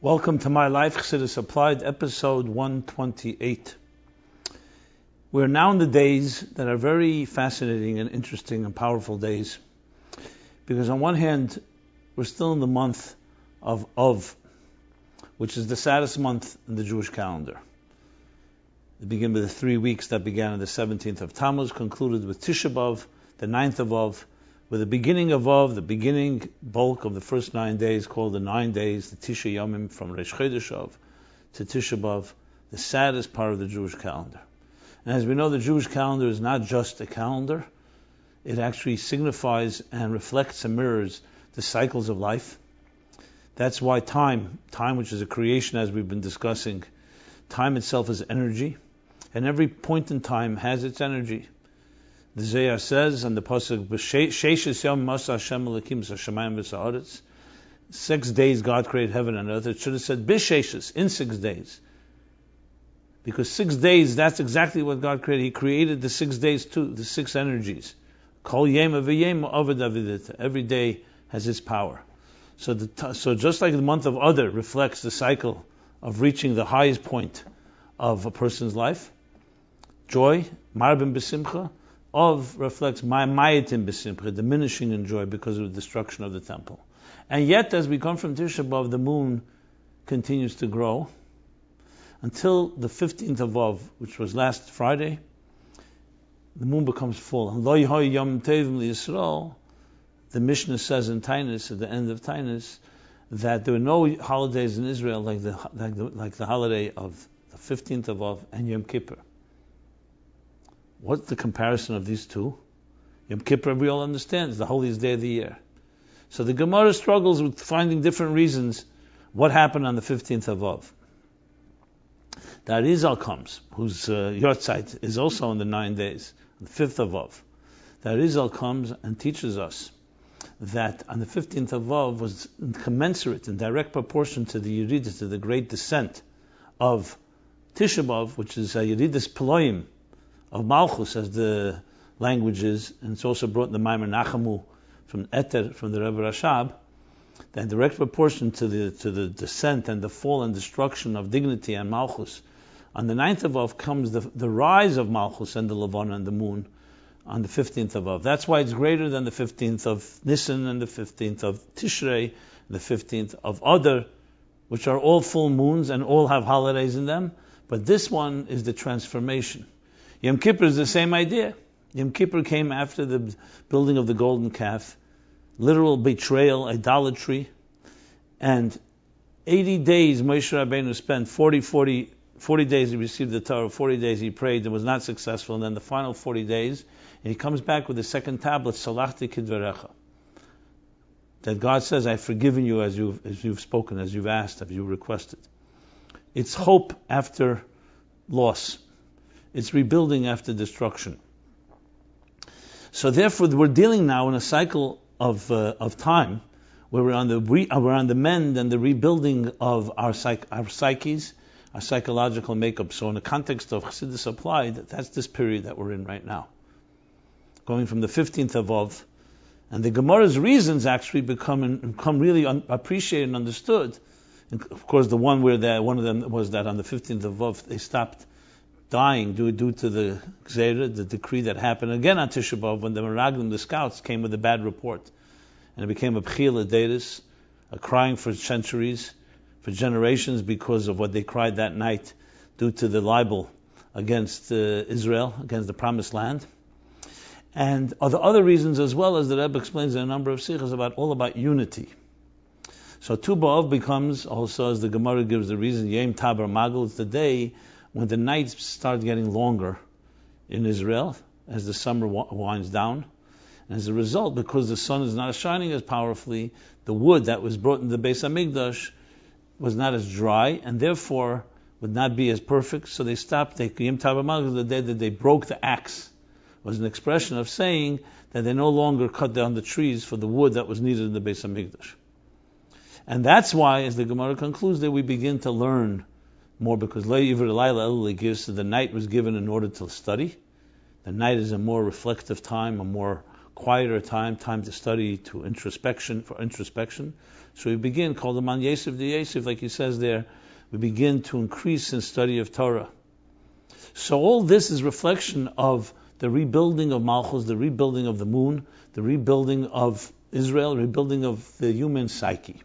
Welcome to MyLife, Chassidus Applied, episode 128. We're now in the days that are very fascinating and interesting and powerful days. Because on one hand, we're still in the month of, which is the saddest month in the Jewish calendar. It began with the 3 weeks that began on the 17th of Tammuz, concluded with Tisha B'Av, the 9th of Av, with the beginning of Av, the beginning bulk of the first 9 days, called the 9 days, the Tisha Yomim, from Rosh Chodesh Av to Tisha B'Av, the saddest part of the Jewish calendar. And as we know, the Jewish calendar is not just a calendar. It actually signifies and reflects and mirrors the cycles of life. That's why time, which is a creation as we've been discussing, time itself is energy, and every point in time has its energy. The Zohar says on the pasuk, "Sheishes yom masa Hashem Elokim hashamayim v'sa'aretz." 6 days God created heaven and earth. It should have said "B'sheishes," in 6 days, because 6 days, that's exactly what God created. He created the 6 days too, the 6 energies. Kol yema v'yema avad avidita. Every day has its power. So just like the month of Adar reflects the cycle of reaching the highest point of a person's life, joy, marbim b'simcha. Of reflects mayatim b'simcha, diminishing in joy because of the destruction of the temple. And yet, as we come from Tisha B'Av, the moon continues to grow until the 15th of Av, which was last Friday. The moon becomes full. And Lo Yehoi Yom Tovim L'Yisrael, the Mishnah says in Tainus, at the end of Tainus, that there were no holidays in Israel like the holiday of the 15th of Av and Yom Kippur. What's the comparison of these two? Yom Kippur, we all understand, is the holiest day of the year. So the Gemara struggles with finding different reasons what happened on the 15th of Av. The Arizal comes, whose Yortzeit is also on the 9 days, on the 5th of Av. The Arizal comes and teaches us that on the 15th of Av was commensurate in direct proportion to the Yeridus, to the great descent of Tisha B'Av, which is a Yeridus Peloim, of Malchus, as the language is, and it's also brought in the Maimer Nachamu from Eter, from the Rebbe Rashab, that in direct proportion to the descent and the fall and destruction of dignity and Malchus. On the 9th of Av comes the rise of Malchus and the Levana and the moon on the 15th of Av. That's why it's greater than the 15th of Nisan and the 15th of Tishrei, the 15th of Adar, which are all full moons and all have holidays in them. But this one is the transformation. Yom Kippur is the same idea. Yom Kippur came after the building of the golden calf, literal betrayal, idolatry, and 80 days Moshe Rabbeinu spent, 40 days he received the Torah, 40 days he prayed and was not successful, and then the final 40 days, and he comes back with the second tablet, Salachti Kidvarecha, that God says, I've forgiven you as you've spoken, as you've asked, as you requested. It's hope after loss. It's rebuilding after destruction. So therefore, we're dealing now in a cycle of time where we're on the mend and the rebuilding of our psyches, our psychological makeup. So in the context of Chassidus Applied, that's this period that we're in right now, going from the 15th of Av, and the Gemara's reasons actually become really appreciated and understood. And of course, one of them was that on the 15th of Av they stopped dying due to the Gzeira, the decree that happened again on Tisha B'Av when the Meraglim, the scouts, came with a bad report. And it became a B'chila Deis, a crying for centuries, for generations, because of what they cried that night due to the libel against Israel, against the Promised Land. And other reasons as well, as the Rebbe explains in a number of sichos, all about unity. So Tu B'Av becomes also, as the Gemara gives the reason, Yom Tabar Magul, it's the day when the nights start getting longer in Israel as the summer winds down. And as a result, because the sun is not shining as powerfully, the wood that was brought into the Beis HaMikdash was not as dry and therefore would not be as perfect. So they stopped. Yom Tabar Magul, the day that they broke the axe, was an expression of saying that they no longer cut down the trees for the wood that was needed in the Beis HaMikdash. And that's why, as the Gemara concludes, that we begin to learn more, because the night was given in order to study. The night is a more reflective time, a more quieter time to study, for introspection. So we begin, called the Man Yesef de Yesef, like he says there, we begin to increase in study of Torah. So all this is reflection of the rebuilding of Malchus, the rebuilding of the moon, the rebuilding of Israel, rebuilding of the human psyche.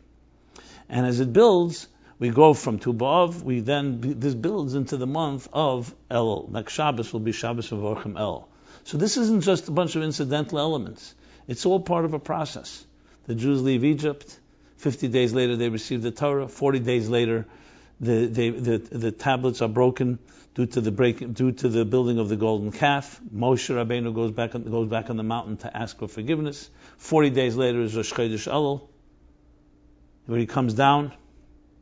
And as it builds, we go from Tu B'Av, this builds into the month of Elul. Next Shabbos will be Shabbos Mevarchim Elul. So this isn't just a bunch of incidental elements. It's all part of a process. The Jews leave Egypt. 50 days later, they receive the Torah. 40 days later, the tablets are broken due to the building of the golden calf. Moshe Rabbeinu goes back on the mountain to ask for forgiveness. 40 days later is Rosh Chodesh Elul, where he comes down.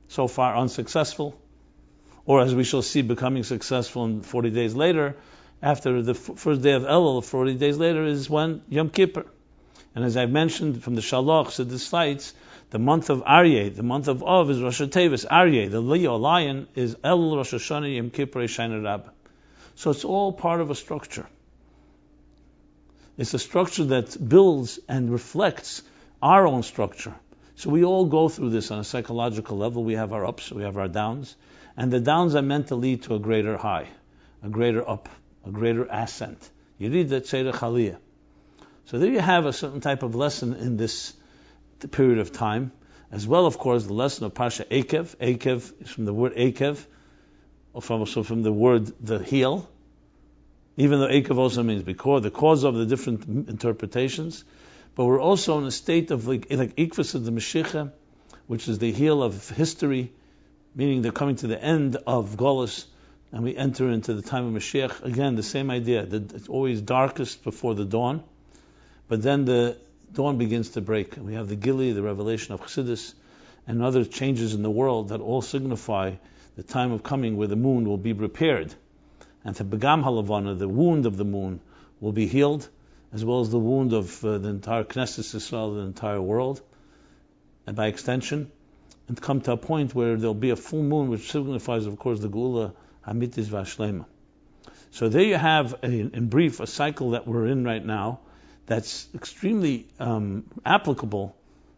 So far unsuccessful, or as we shall see, becoming successful. And 40 days later, after the first day of Elul, 40 days later is when Yom Kippur. And as I've mentioned from the Shalach, the sites, the month of Aryeh, the month of Av is Rosh Tevis. Aryeh, the Leo lion, is Elul, Rosh Hashanah, Yom Kippur, Shana Rabbah. So it's all part of a structure. It's a structure that builds and reflects our own structure. So we all go through this on a psychological level. We have our ups, we have our downs. And the downs are meant to lead to a greater high, a greater up, a greater ascent. Yerida Tzedek Aliyah. So there you have a certain type of lesson in this period of time. As well, of course, the lesson of Parsha Ekev. Ekev is from the word Ekev, also from the word the heel. Even though Ekev also means because, the cause of the different interpretations. But we're also in a state of like Ikvus of the Mashiach, which is the heel of history, meaning they're coming to the end of Golus, and we enter into the time of Mashiach. Again, the same idea, that it's always darkest before the dawn, but then the dawn begins to break. And we have the Gili, the revelation of Chassidus, and other changes in the world that all signify the time of coming where the moon will be repaired. And to Begam Halavana, the wound of the moon, will be healed, as well as the wound of the entire Knesset Yisrael, the entire world, and by extension, and come to a point where there'll be a full moon, which signifies, of course, the Geula Hamitis Vashlema. So there you have, in brief, a cycle that we're in right now that's extremely applicable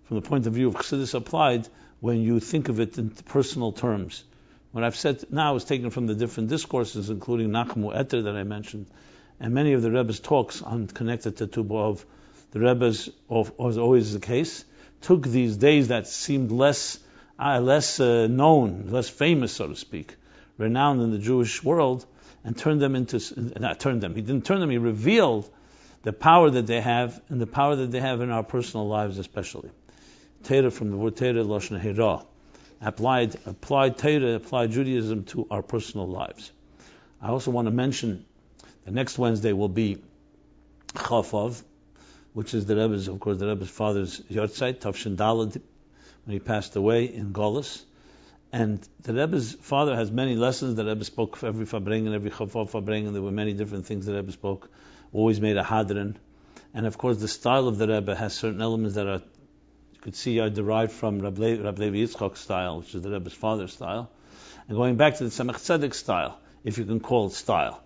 from the point of view of Chassidus applied when you think of it in personal terms. What I've said now is taken from the different discourses, including Nachmu Eter that I mentioned, and many of the Rebbe's talks on connected to Tu B'Av. The Rebbe's, as always the case, took these days that seemed less known, less famous, so to speak, renowned in the Jewish world, and turned them into, not turned them, he didn't turn them, he revealed the power that they have, and the power that they have in our personal lives especially. Torah, from the word Torah, Lashon Hira. Applied Torah, applied Judaism to our personal lives. I also want to mention the next Wednesday will be Chof, which is the Rebbe's father's Yortzeit, Tavshin Daled, when he passed away in Golus. And the Rebbe's father has many lessons. The Rebbe spoke for every Fabrengen, every Chof Fabrengen. There were many different things the Rebbe spoke. Always made a hadran. And of course, the style of the Rebbe has certain elements that are, you could see, are derived from Rab Levi Yitzchak's style, which is the Rebbe's father's style. And going back to the Tzemach Tzedek style, if you can call it style.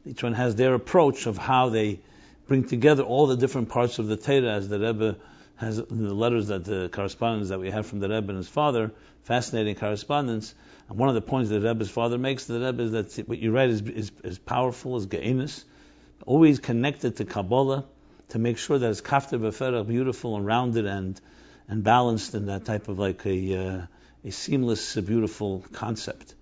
Each one has their approach of how they bring together all the different parts of the Torah, as the Rebbe has in the letters, that the correspondence that we have from the Rebbe and his father, fascinating correspondence. And one of the points that the Rebbe's father makes to the Rebbe is that what you write is powerful, is ge'enis, always connected to Kabbalah, to make sure that it's kafter b'ferach, beautiful and rounded and balanced in that type of like a seamless, beautiful concept.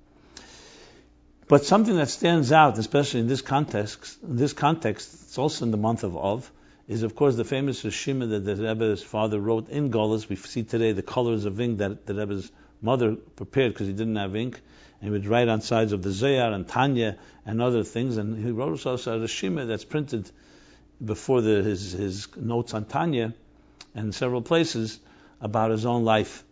But something that stands out, especially in this context, it's also in the month of Av, is of course the famous Rishima that the Rebbe's father wrote in Golus. We see today the colors of ink that the Rebbe's mother prepared because he didn't have ink, and he would write on sides of the Zohar and Tanya and other things. And he wrote also a Rishima that's printed before his notes on Tanya and several places about his own life,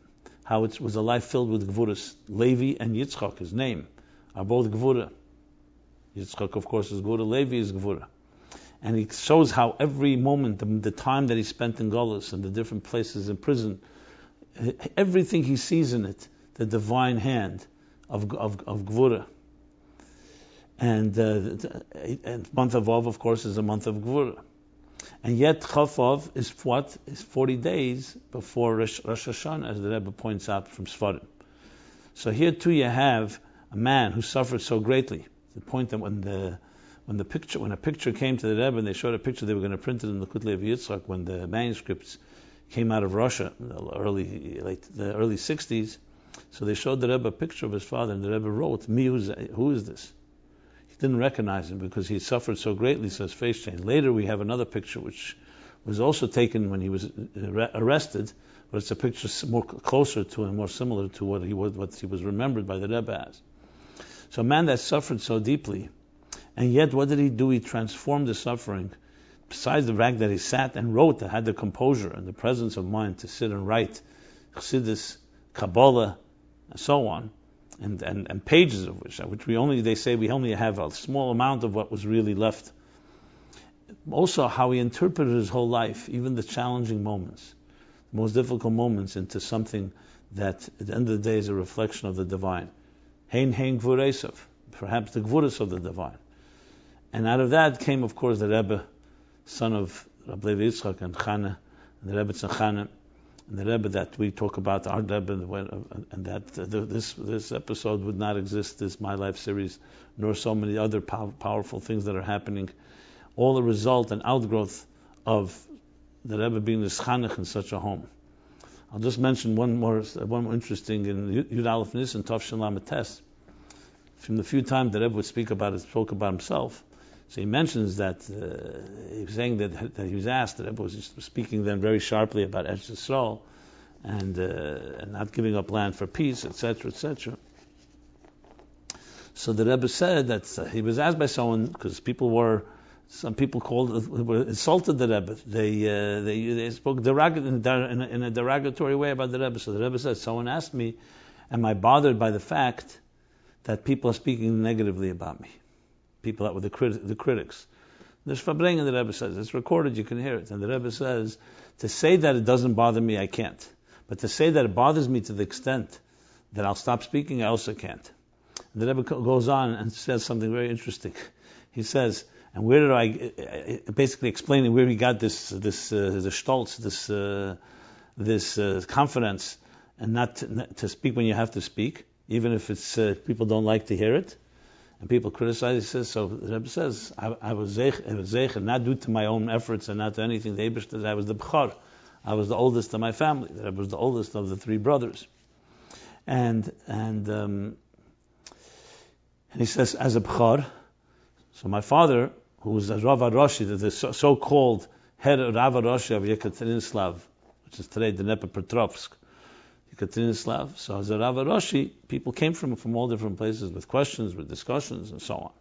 how it was a life filled with Gvuras. Levi and Yitzchak, his name, are both Gvura. Yitzchak, of course, is Gvura. Levi is Gvura. And he shows how every moment, the time that he spent in Golus and the different places in prison, everything he sees in it, the divine hand of Gvura. And month of Av, of course, is a month of Gvura. And yet Chof is what? Is 40 days before Rosh Hashanah, as the Rebbe points out from Sfarim. So here too you have a man who suffered so greatly. The point that when a picture came to the Rebbe and they showed a picture, they were going to print it in the Kutlei Yitzchak when the manuscripts came out of Russia in the early 60s. So they showed the Rebbe a picture of his father, and the Rebbe wrote, who is this? He didn't recognize him because he suffered so greatly, so his face changed. Later we have another picture which was also taken when he was arrested, but it's a picture more closer to and more similar to what he was remembered by the Rebbe as. So a man that suffered so deeply, and yet what did he do? He transformed the suffering. Besides the fact that he sat and wrote, that had the composure and the presence of mind to sit and write Chassidus, Kabbalah, and so on, and pages of which we only have a small amount of what was really left. Also, how he interpreted his whole life, even the challenging moments, the most difficult moments, into something that at the end of the day is a reflection of the divine. Hein gvuresav, perhaps the gvuras of the divine. And out of that came, of course, the Rebbe, son of Rabbi Levi Yitzchak and Chana, and the Rebbe Tzachana, and the Rebbe that we talk about, our Rebbe, and that this episode would not exist, this MyLife series, nor so many other powerful things that are happening, all a result and outgrowth of the Rebbe being the Schanich in such a home. I'll just mention one more interesting in Yud Aleph Nisan Tov Lamed Tes. From the few times the Rebbe spoke about himself. So he mentions that he was saying that he was asked, the Rebbe was speaking then very sharply about Eretz Yisrael and not giving up land for peace, etc., etc. So the Rebbe said that he was asked by someone, because some people insulted the Rebbe. They spoke in a derogatory way about the Rebbe. So the Rebbe said, someone asked me, am I bothered by the fact that people are speaking negatively about me? People that were the critics. There's Fabring, and the Rebbe says, it's recorded, you can hear it. And the Rebbe says, to say that it doesn't bother me, I can't. But to say that it bothers me to the extent that I'll stop speaking, I also can't. And the Rebbe goes on and says something very interesting. He says, and where did I, basically explaining where he got this stolz, this confidence, and not to speak when you have to speak, even if it's people don't like to hear it. And people criticize. He says, so the Rebbe says, I was zeich, not due to my own efforts and not to anything. The Eibush says I was the b'chor. I was the oldest of my family. The Rebbe was the oldest of the three brothers. And he says, as a b'chor, so my father, who was a Rav Aroshi, the so-called head of Rav Aroshi of Yekaterinoslav, which is today Dnepropetrovsk, Yekaterinoslav. So as a Rav Aroshi, people came from all different places with questions, with discussions, and so on.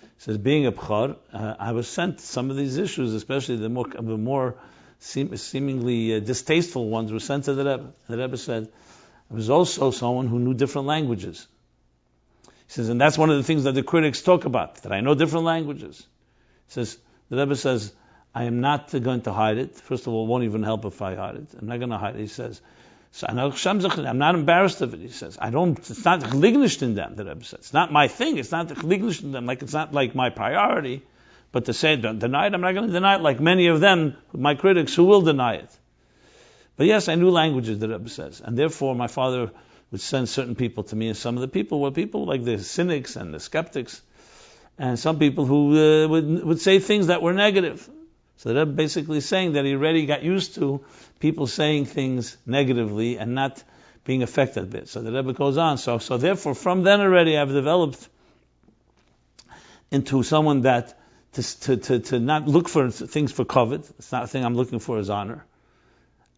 He says, being a b'chor, I was sent some of these issues, especially the more seemingly distasteful ones, were sent to the Rebbe. The Rebbe said, I was also someone who knew different languages. He says, and that's one of the things that the critics talk about, that I know different languages. He says, the Rebbe says, I am not going to hide it. First of all, it won't even help if I hide it. I'm not going to hide it. He says, so I'm not embarrassed of it. He says, it's not chlignished in them, the Rebbe says. It's not my thing. It's not chlignished in them. Like, it's not like my priority. But to say, don't deny it, I'm not going to deny it like many of them, my critics, who will deny it. But yes, I knew languages, the Rebbe says. And therefore, my father would send certain people to me, and some of the people were people like the cynics and the skeptics, and some people who would say things that were negative. So the Rebbe basically saying that he already got used to people saying things negatively and not being affected by it. So the Rebbe goes on. So therefore, from then already, I've developed into someone that to not look for things for kavod. It's not a thing I'm looking for as honor.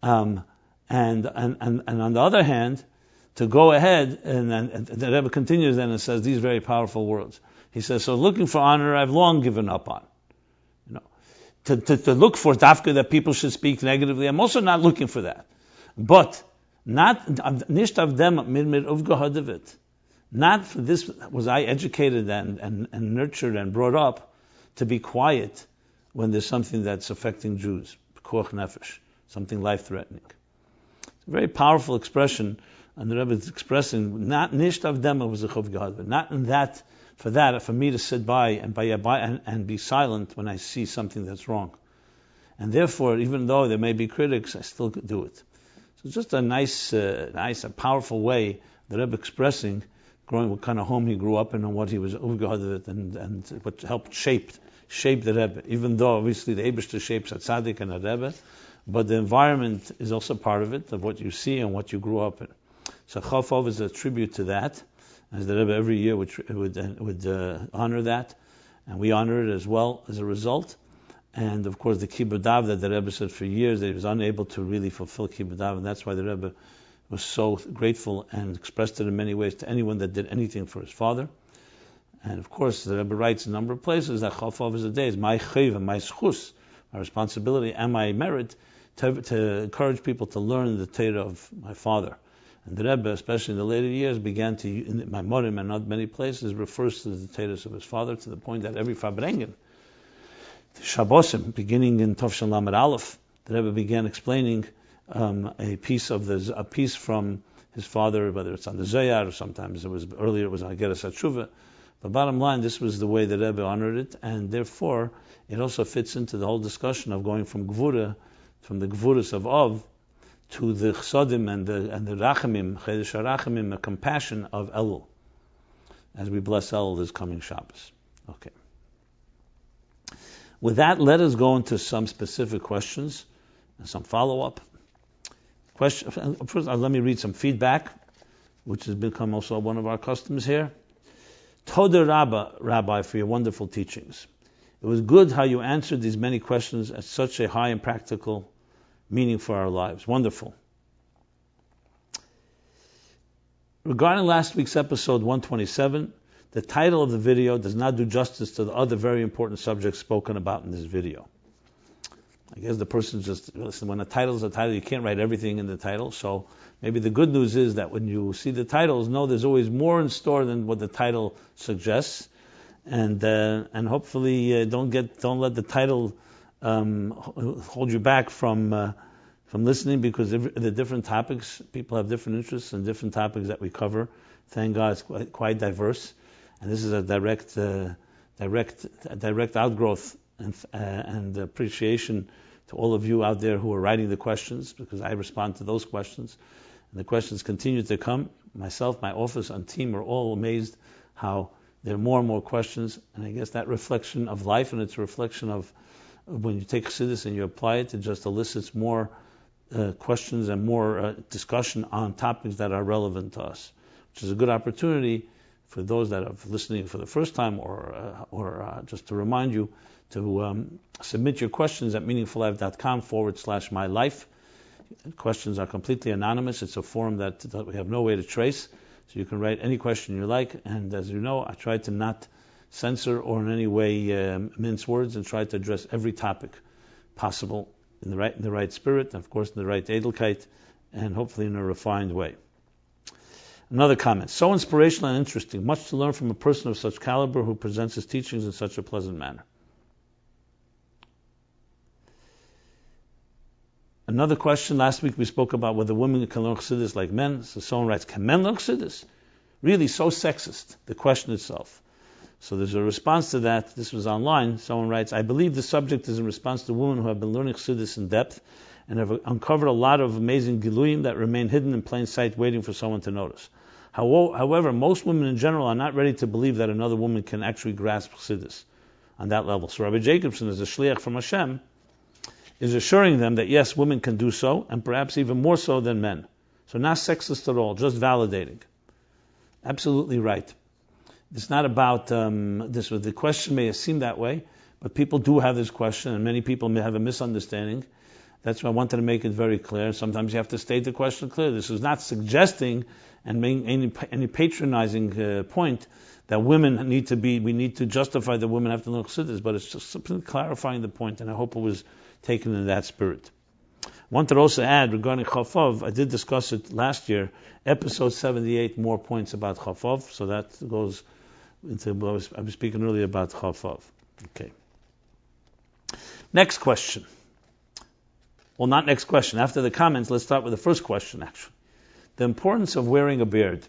And on the other hand, to go ahead, and the Rebbe continues then and says these very powerful words. He says, so looking for honor, I've long given up on. To look for dafka that people should speak negatively, I'm also not looking for that. But not nicht of them mir aufgehadevit. Not for this was I educated and nurtured and brought up to be quiet when there's something that's affecting Jews, koach nefesh, something life-threatening. It's a very powerful expression, and the Rebbe is expressing not nicht of them was a chov gehadevit, not in that. For me to sit by and be silent when I see something that's wrong. And therefore, even though there may be critics, I still could do it. So it's just a nice, a powerful way the Rebbe expressing what kind of home he grew up in and what he was ugehaded and what helped shape the Rebbe. Even though obviously the Eibishter shapes a tzaddik and a Rebbe, but the environment is also part of it, of what you see and what you grew up in. So Chof is a tribute to that, as the Rebbe every year would honor that, and we honor it as well as a result. And of course the Kibbutz Dav that the Rebbe said for years that he was unable to really fulfill Kibbutz Dav, and that's why the Rebbe was so grateful and expressed it in many ways to anyone that did anything for his father. And of course the Rebbe writes in a number of places that Chof is a day, is my chayv and my schus, my responsibility and my merit to encourage people to learn the Torah of my father. And the Rebbe, especially in the later years, began to, in Mevarchim and not many places, refers to the Torah of his father to the point that every Farbrengen, the Shabbosim, beginning in Tov Shalom Lamed Aleph, the Rebbe began explaining a piece from his father, whether it's on the Zohar or sometimes earlier it was on Geras HaTshuva. But bottom line, this was the way the Rebbe honored it, and therefore it also fits into the whole discussion of going from Gvura, from the Gvuras of Av, to the Chsadim and the Rachamim, Chedesh HaRachamim, the compassion of Elul, as we bless Elul this coming Shabbos. Okay. With that, let us go into some specific questions and some follow-up. First, let me read some feedback, which has become also one of our customs here. Toda Rabbi, for your wonderful teachings. It was good how you answered these many questions at such a high and practical meaning for our lives. Wonderful. Regarding last week's episode 127, the title of the video does not do justice to the other very important subjects spoken about in this video. I guess the person just, listen, when a title is a title, you can't write everything in the title. So maybe the good news is that when you see the titles, know there's always more in store than what the title suggests. And hopefully don't let the title hold you back from listening, because the different topics, people have different interests and different topics that we cover. Thank God it's quite diverse, and this is a direct outgrowth and appreciation to all of you out there who are writing the questions, because I respond to those questions, and the questions continue to come. Myself, my office, and team are all amazed how there are more and more questions, and I guess that reflection of life, and it's a reflection of when you take Chassidus and you apply it, it just elicits more questions and more discussion on topics that are relevant to us, which is a good opportunity for those that are listening for the first time, or just to remind you to submit your questions at meaningfullife.com/MyLife. Questions are completely anonymous. It's a forum that we have no way to trace, so you can write any question you like. And as you know, I try to not censor or in any way mince words, and try to address every topic possible in the right spirit, and of course in the right edelkeit, and hopefully in a refined way. Another comment: so inspirational and interesting. Much to learn from a person of such caliber who presents his teachings in such a pleasant manner. Another question: last week we spoke about whether women can learn Chassidus like men. So someone writes, can men learn Chassidus? Really so sexist, the question itself. So there's a response to that. This was online. Someone writes, I believe the subject is in response to women who have been learning Chassidus in depth and have uncovered a lot of amazing giluyim that remain hidden in plain sight, waiting for someone to notice. However, most women in general are not ready to believe that another woman can actually grasp Chassidus on that level. So Rabbi Jacobson, as a shliach from Hashem, is assuring them that yes, women can do so, and perhaps even more so than men. So not sexist at all, just validating. Absolutely right. It's not about this. The question may seem that way, but people do have this question, and many people may have a misunderstanding. That's why I wanted to make it very clear. Sometimes you have to state the question clearly. This is not suggesting and making any patronizing point that women need to be. We need to justify that women have to learn Chassidus, but it's just simply clarifying the point, and I hope it was taken in that spirit. I wanted to also add regarding Chof, I did discuss it last year, episode 78, more points about Chof, so that goes into what I was speaking earlier about Chof. Okay. Next question. Well, not next question. After the comments, let's start with the first question, actually. The importance of wearing a beard.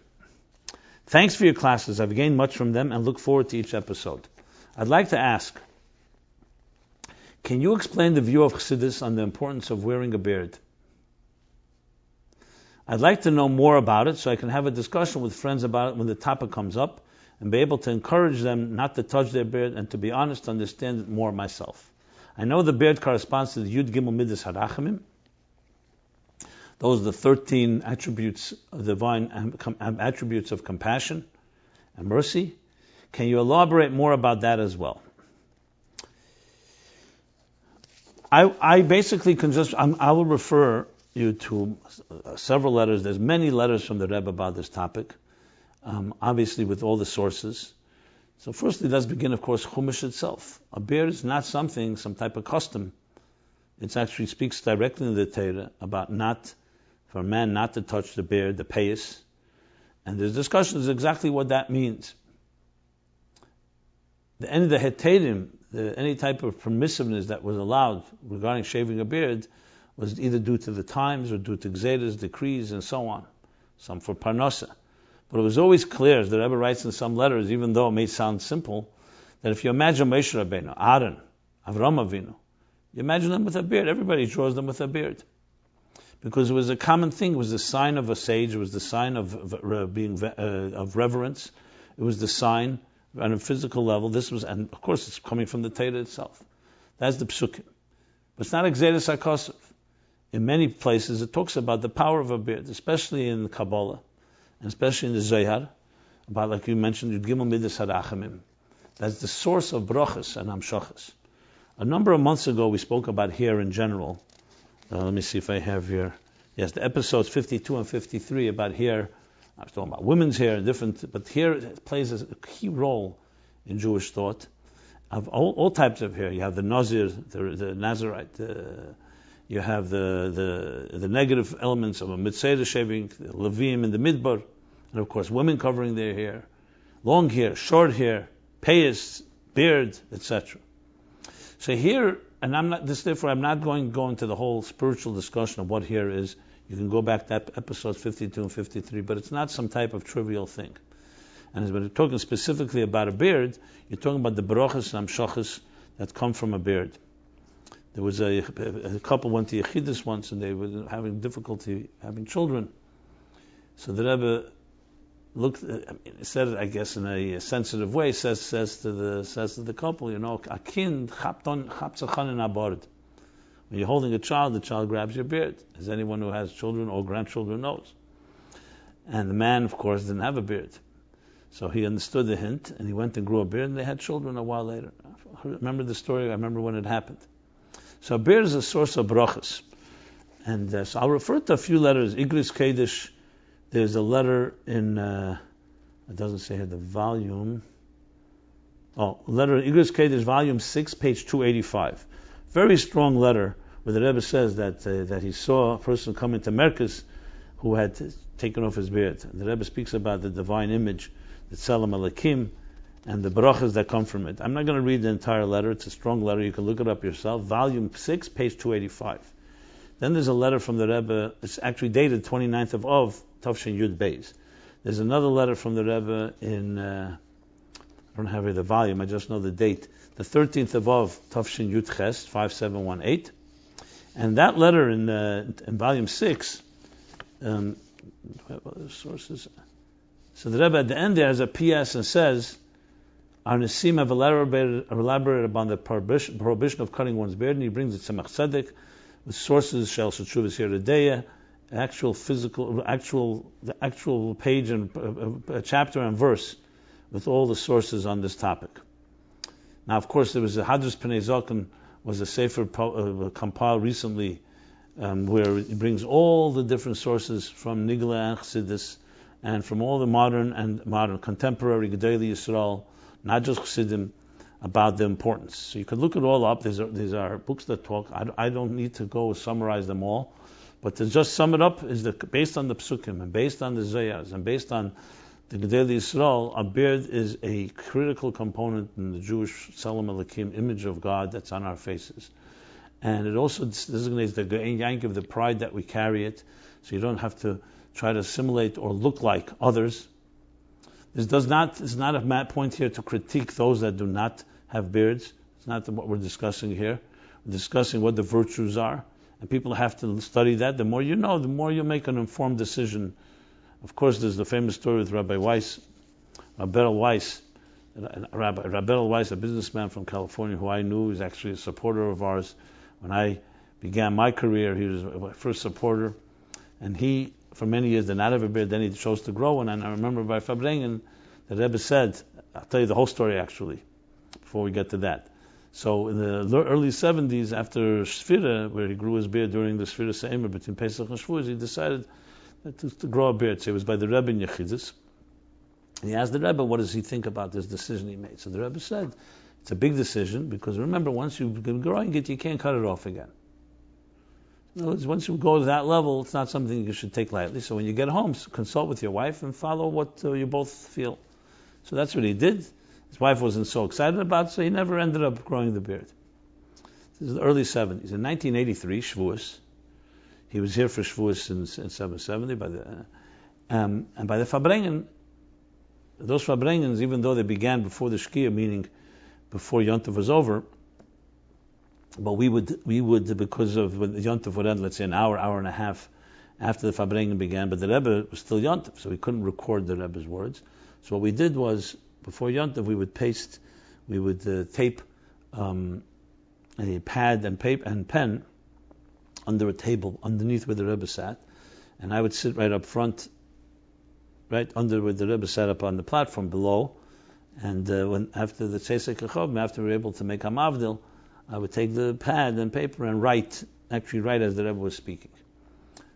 Thanks for your classes. I've gained much from them and look forward to each episode. I'd like to ask, Can you explain the view of Chassidus on the importance of wearing a beard? I'd like to know more about it so I can have a discussion with friends about it when the topic comes up and be able to encourage them not to touch their beard and to be honest, to understand it more myself. I know the beard corresponds to the Yud Gimel Midas Harachamim. Those are the 13 attributes of divine attributes of compassion and mercy. Can you elaborate more about that as well? I basically can I will refer you to several letters. There's many letters from the Rebbe about this topic, obviously with all the sources. So firstly, let's begin, of course, Chumash itself. A beard is not some type of custom. It actually speaks directly in the Torah about for a man not to touch the beard, the payas. And there's discussions exactly what that means. The end of the heterim, any type of permissiveness that was allowed regarding shaving a beard was either due to the times or due to Gzeiras, decrees, and so on. Some for Parnasa. But it was always clear, as the Rebbe writes in some letters, even though it may sound simple, that if you imagine Moshe Rabbeinu, Aaron, Avram Avinu, you imagine them with a beard. Everybody draws them with a beard. Because it was a common thing. It was the sign of a sage. It was the sign of reverence. It was the sign on a physical level. And of course, it's coming from the Torah itself. That's the psukim. But it's not Gzeiras HaKosov. In many places, it talks about the power of a beard, especially in the Kabbalah, and especially in the Zohar, about, like you mentioned, Gimel Midas Harachamim. That's the source of brachas and hamshachas. A number of months ago, we spoke about hair in general. Let me see if I have here. Yes, the episodes 52 and 53 about hair. I was talking about women's hair, but hair plays a key role in Jewish thought. Of all types of hair. You have the Nazir, the Nazirite. You have the negative elements of a mitzvah shaving, the Levim in the Midbar, and of course women covering their hair, long hair, short hair, payas, beard, etc. So here, and I'm not going to go into the whole spiritual discussion of what hair is. You can go back to episodes 52 and 53, but it's not some type of trivial thing. And as we're talking specifically about a beard, you're talking about the brachas and hamshachas that come from a beard. There was a couple went to Yechidus once, and they were having difficulty having children. So the Rebbe said it, I guess, in a sensitive way. Says to the couple, a kind chapzachan in abord. When you're holding a child, the child grabs your beard, as anyone who has children or grandchildren knows. And the man, of course, didn't have a beard, so he understood the hint, and he went and grew a beard, and they had children a while later. I remember the story. I remember when it happened. So a beard is a source of brachas. And so I'll refer to a few letters. Igris Kodesh, there's a letter in, it doesn't say here the volume. Letter Igris Kodesh, volume 6, page 285. Very strong letter where the Rebbe says that he saw a person come into Merkez who had taken off his beard. And the Rebbe speaks about the divine image, the Tzelem Elokim, and the brachas that come from it. I'm not going to read the entire letter. It's a strong letter. You can look it up yourself. Volume 6, page 285. Then there's a letter from the Rebbe. It's actually dated 29th of Av, Tafshin Yud Beis. There's another letter from the Rebbe in, I don't have here the volume, I just know the date. The 13th of Av, Tafshin Yud Ches, 5718. And that letter in volume 6, what other sources? So the Rebbe at the end there has a PS and says, our Nisim have elaborated upon the prohibition of cutting one's beard, and he brings it to Tzemach with sources, Shel Shetshuvas here today, the actual page and chapter and verse with all the sources on this topic. Now, of course, there was a Hadras Pnei Zokan, was a sefer compiled recently, where it brings all the different sources from Nigla and Chassidus, and from all the modern contemporary Gedolei Yisrael, not just Chassidim, about the importance. So you could look it all up. These are books that talk. I don't need to go summarize them all, but to just sum it up is that based on the psukim and based on the zayas and based on the Gedolei Yisrael, a beard is a critical component in the Jewish Tzelem Elokim, image of God that's on our faces. And it also designates the Yankiv, the pride that we carry it, so you don't have to try to assimilate or look like others. This is not a point here to critique those that do not have beards. It's not what we're discussing here. discussing what the virtues are, and people have to study that. The more you know, the more you make an informed decision. Of course, there's the famous story with Rabbi Weiss, Rabel Weiss, a businessman from California who I knew. He's actually a supporter of ours. When I began my career, he was my first supporter, and he, for many years, did not have a beard. Then he chose to grow one, and I remember by Fabrengen, the Rebbe said, I'll tell you the whole story actually, before we get to that. So in the early 70s, after Sfira, where he grew his beard during the Sfira Seimer between Pesach and Shavuos, he decided to grow a beard. So it was by the Rebbe in Yechidus. And he asked the Rebbe, what does he think about this decision he made? So the Rebbe said, it's a big decision, because remember, once you've been growing it, you can't cut it off again. In other words, once you go to that level, it's not something you should take lightly. So when you get home, consult with your wife and follow what you both feel. So that's what he did. His wife wasn't so excited about it, so he never ended up growing the beard. This is the early 70s. In 1983, Shavuos, he was here for Shavuos in 770, and by the Fabrengen, those Fabrengens, even though they began before the Shkia, meaning before Yontov was over, but we would because of when the Yontov would end, let's say an hour and a half after the Fabrengen began, but the Rebbe was still Yontov, so we couldn't record the Rebbe's words. So what we did was, before Yontov, we would tape a pad and paper and pen under a table underneath where the Rebbe sat, and I would sit right up front, right under where the Rebbe sat up on the platform below, and when after the Tzesek Echov, after we were able to make Hamavdil, I would take the pad and paper and write as the Rebbe was speaking.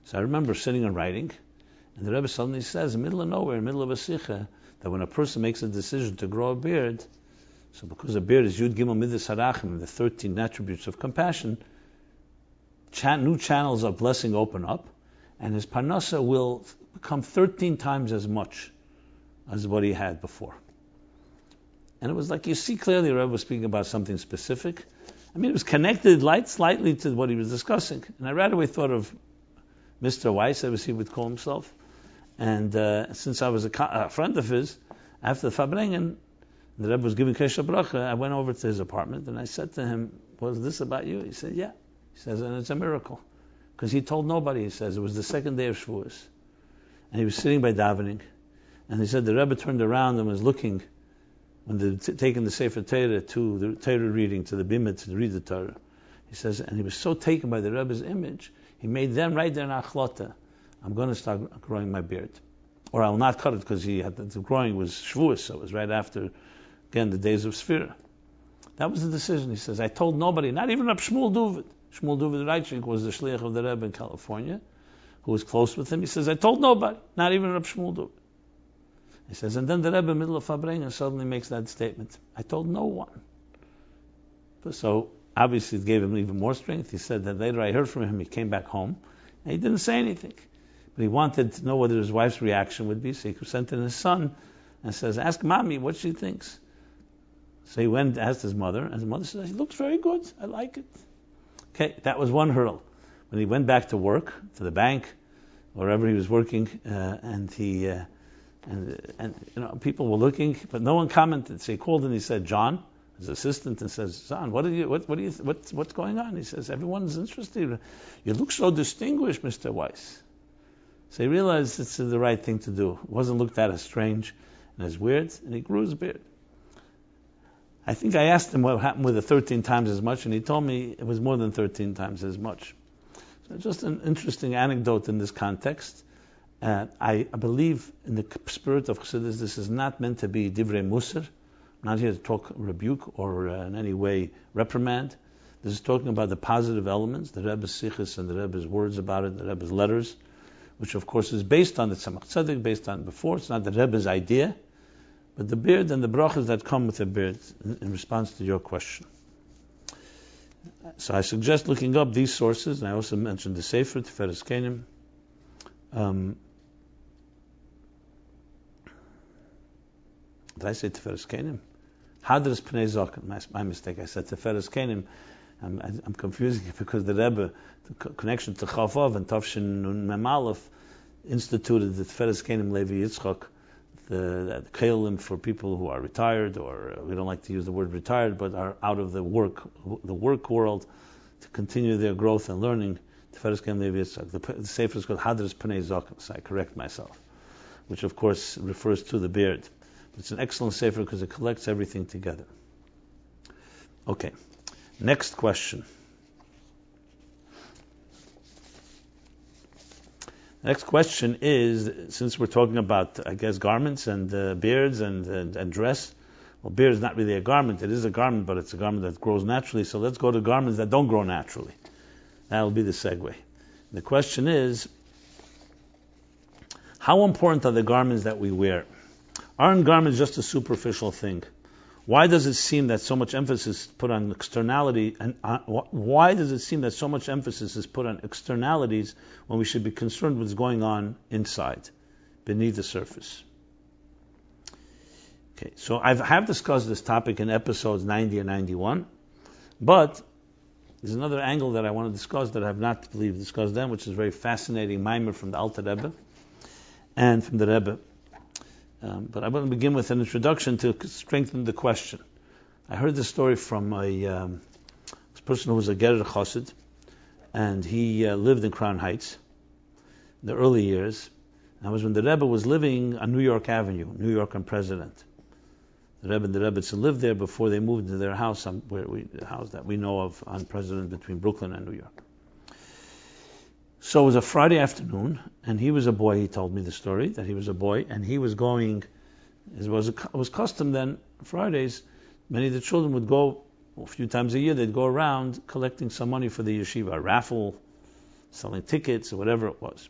So I remember sitting and writing, and the Rebbe suddenly says, in the middle of nowhere, in the middle of a Sikha, that when a person makes a decision to grow a beard, so because a beard is Yud Gimel Midas Harachim, the 13 attributes of compassion, new channels of blessing open up, and his parnasa will become 13 times as much as what he had before. And it was like, you see clearly the Rebbe was speaking about something specific. I mean, it was connected slightly to what he was discussing. And I right away thought of Mr. Weiss, as he would call himself. And since I was a friend of his, after the Fabrengen, the Rebbe was giving Kesha Bracha, I went over to his apartment and I said to him, was this about you? He said, yeah. He says, and it's a miracle. Because he told nobody, he says. It was the second day of Shavuos. And he was sitting by davening. And he said the Rebbe turned around and was looking, when they'd taken the Sefer Torah to the Torah reading, to the Bimah to read the Torah. He says, and he was so taken by the Rebbe's image, he made them right there in Achlota, I'm going to start growing my beard. Or I will not cut it, because the growing was Shavuos, so it was right after, again, the days of Sfira. That was the decision. He says, I told nobody, not even Reb Shmuel Duvid. Shmuel Duvid Reichik was the shliach of the Rebbe in California, who was close with him. He says, I told nobody, not even Reb Shmuel Duvid. He says, and then the Rebbe in the middle of Fabrengen suddenly makes that statement. I told no one. So obviously it gave him even more strength. He said that later I heard from him, he came back home, and he didn't say anything. But he wanted to know whether his wife's reaction would be, so he sent in his son and says, ask mommy what she thinks. So he went and asked his mother, and his mother said, he looks very good, I like it. Okay, that was one hurdle. When he went back to work, to the bank, wherever he was working, and people were looking, but no one commented. So he called and he said, John, his assistant, and says, John, what's going on? He says, everyone's interested. You look so distinguished, Mr. Weiss. So he realized it's the right thing to do. It wasn't looked at as strange and as weird, and he grew his beard. I think I asked him what happened with the 13 times as much, and he told me it was more than 13 times as much. So just an interesting anecdote in this context. I believe in the spirit of Chassidus, this is not meant to be divrei musar. I'm not here to talk rebuke or in any way reprimand. This is talking about the positive elements, the Rebbe's sichos and the Rebbe's words about it, the Rebbe's letters, which of course is based on the Tzemach Tzedek, based on before. It's not the Rebbe's idea, but the beard and the brachas that come with the beard in response to your question. So I suggest looking up these sources, and I also mentioned the Sefer, Tiferes Kenim. Did I say Tiferes Kenim? Hadras Pnei Zokan. My mistake. I said Tiferes Kenim. I'm confusing it because the Rebbe, the connection to Chof and Tafshin memaleh, instituted the Tiferes Kenim Levi Yitzchak, the Kelim for people who are retired, or we don't like to use the word retired, but are out of the work world. to continue their growth and learning. The sefer is called Hadras Pnei Zokim, so I correct myself, which of course refers to the beard. But it's an excellent sefer because it collects everything together. Okay, next question. Next question is, since we're talking about, I guess, garments and beards and dress, well, beard is not really a garment. It is a garment, but it's a garment that grows naturally. So let's go to garments that don't grow naturally. That'll be the segue. The question is, how important are the garments that we wear? Aren't garments just a superficial thing? Why does it seem that so much emphasis is put on externality? And why does it seem that so much emphasis is put on externalities when we should be concerned with what's going on inside, beneath the surface? Okay, so I have discussed this topic in episodes 90 and 91, but there's another angle that I want to discuss that I have not discussed then, which is very fascinating maimer from the Alter Rebbe and from the Rebbe. But I want to begin with an introduction to strengthen the question. I heard this story from a person who was a Gerer Chassid, and he lived in Crown Heights in the early years. That was when the Rebbe was living on New York Avenue, New York and President. The Rebbe and the Rebbetzin lived there before they moved to their house, the house that we know of on President between Brooklyn and New York. So it was a Friday afternoon, and he was a boy. He told me the story that he was a boy, and he was going. It was custom then. Fridays, many of the children would go a few times a year. They'd go around collecting some money for the yeshiva, a raffle, selling tickets, or whatever it was.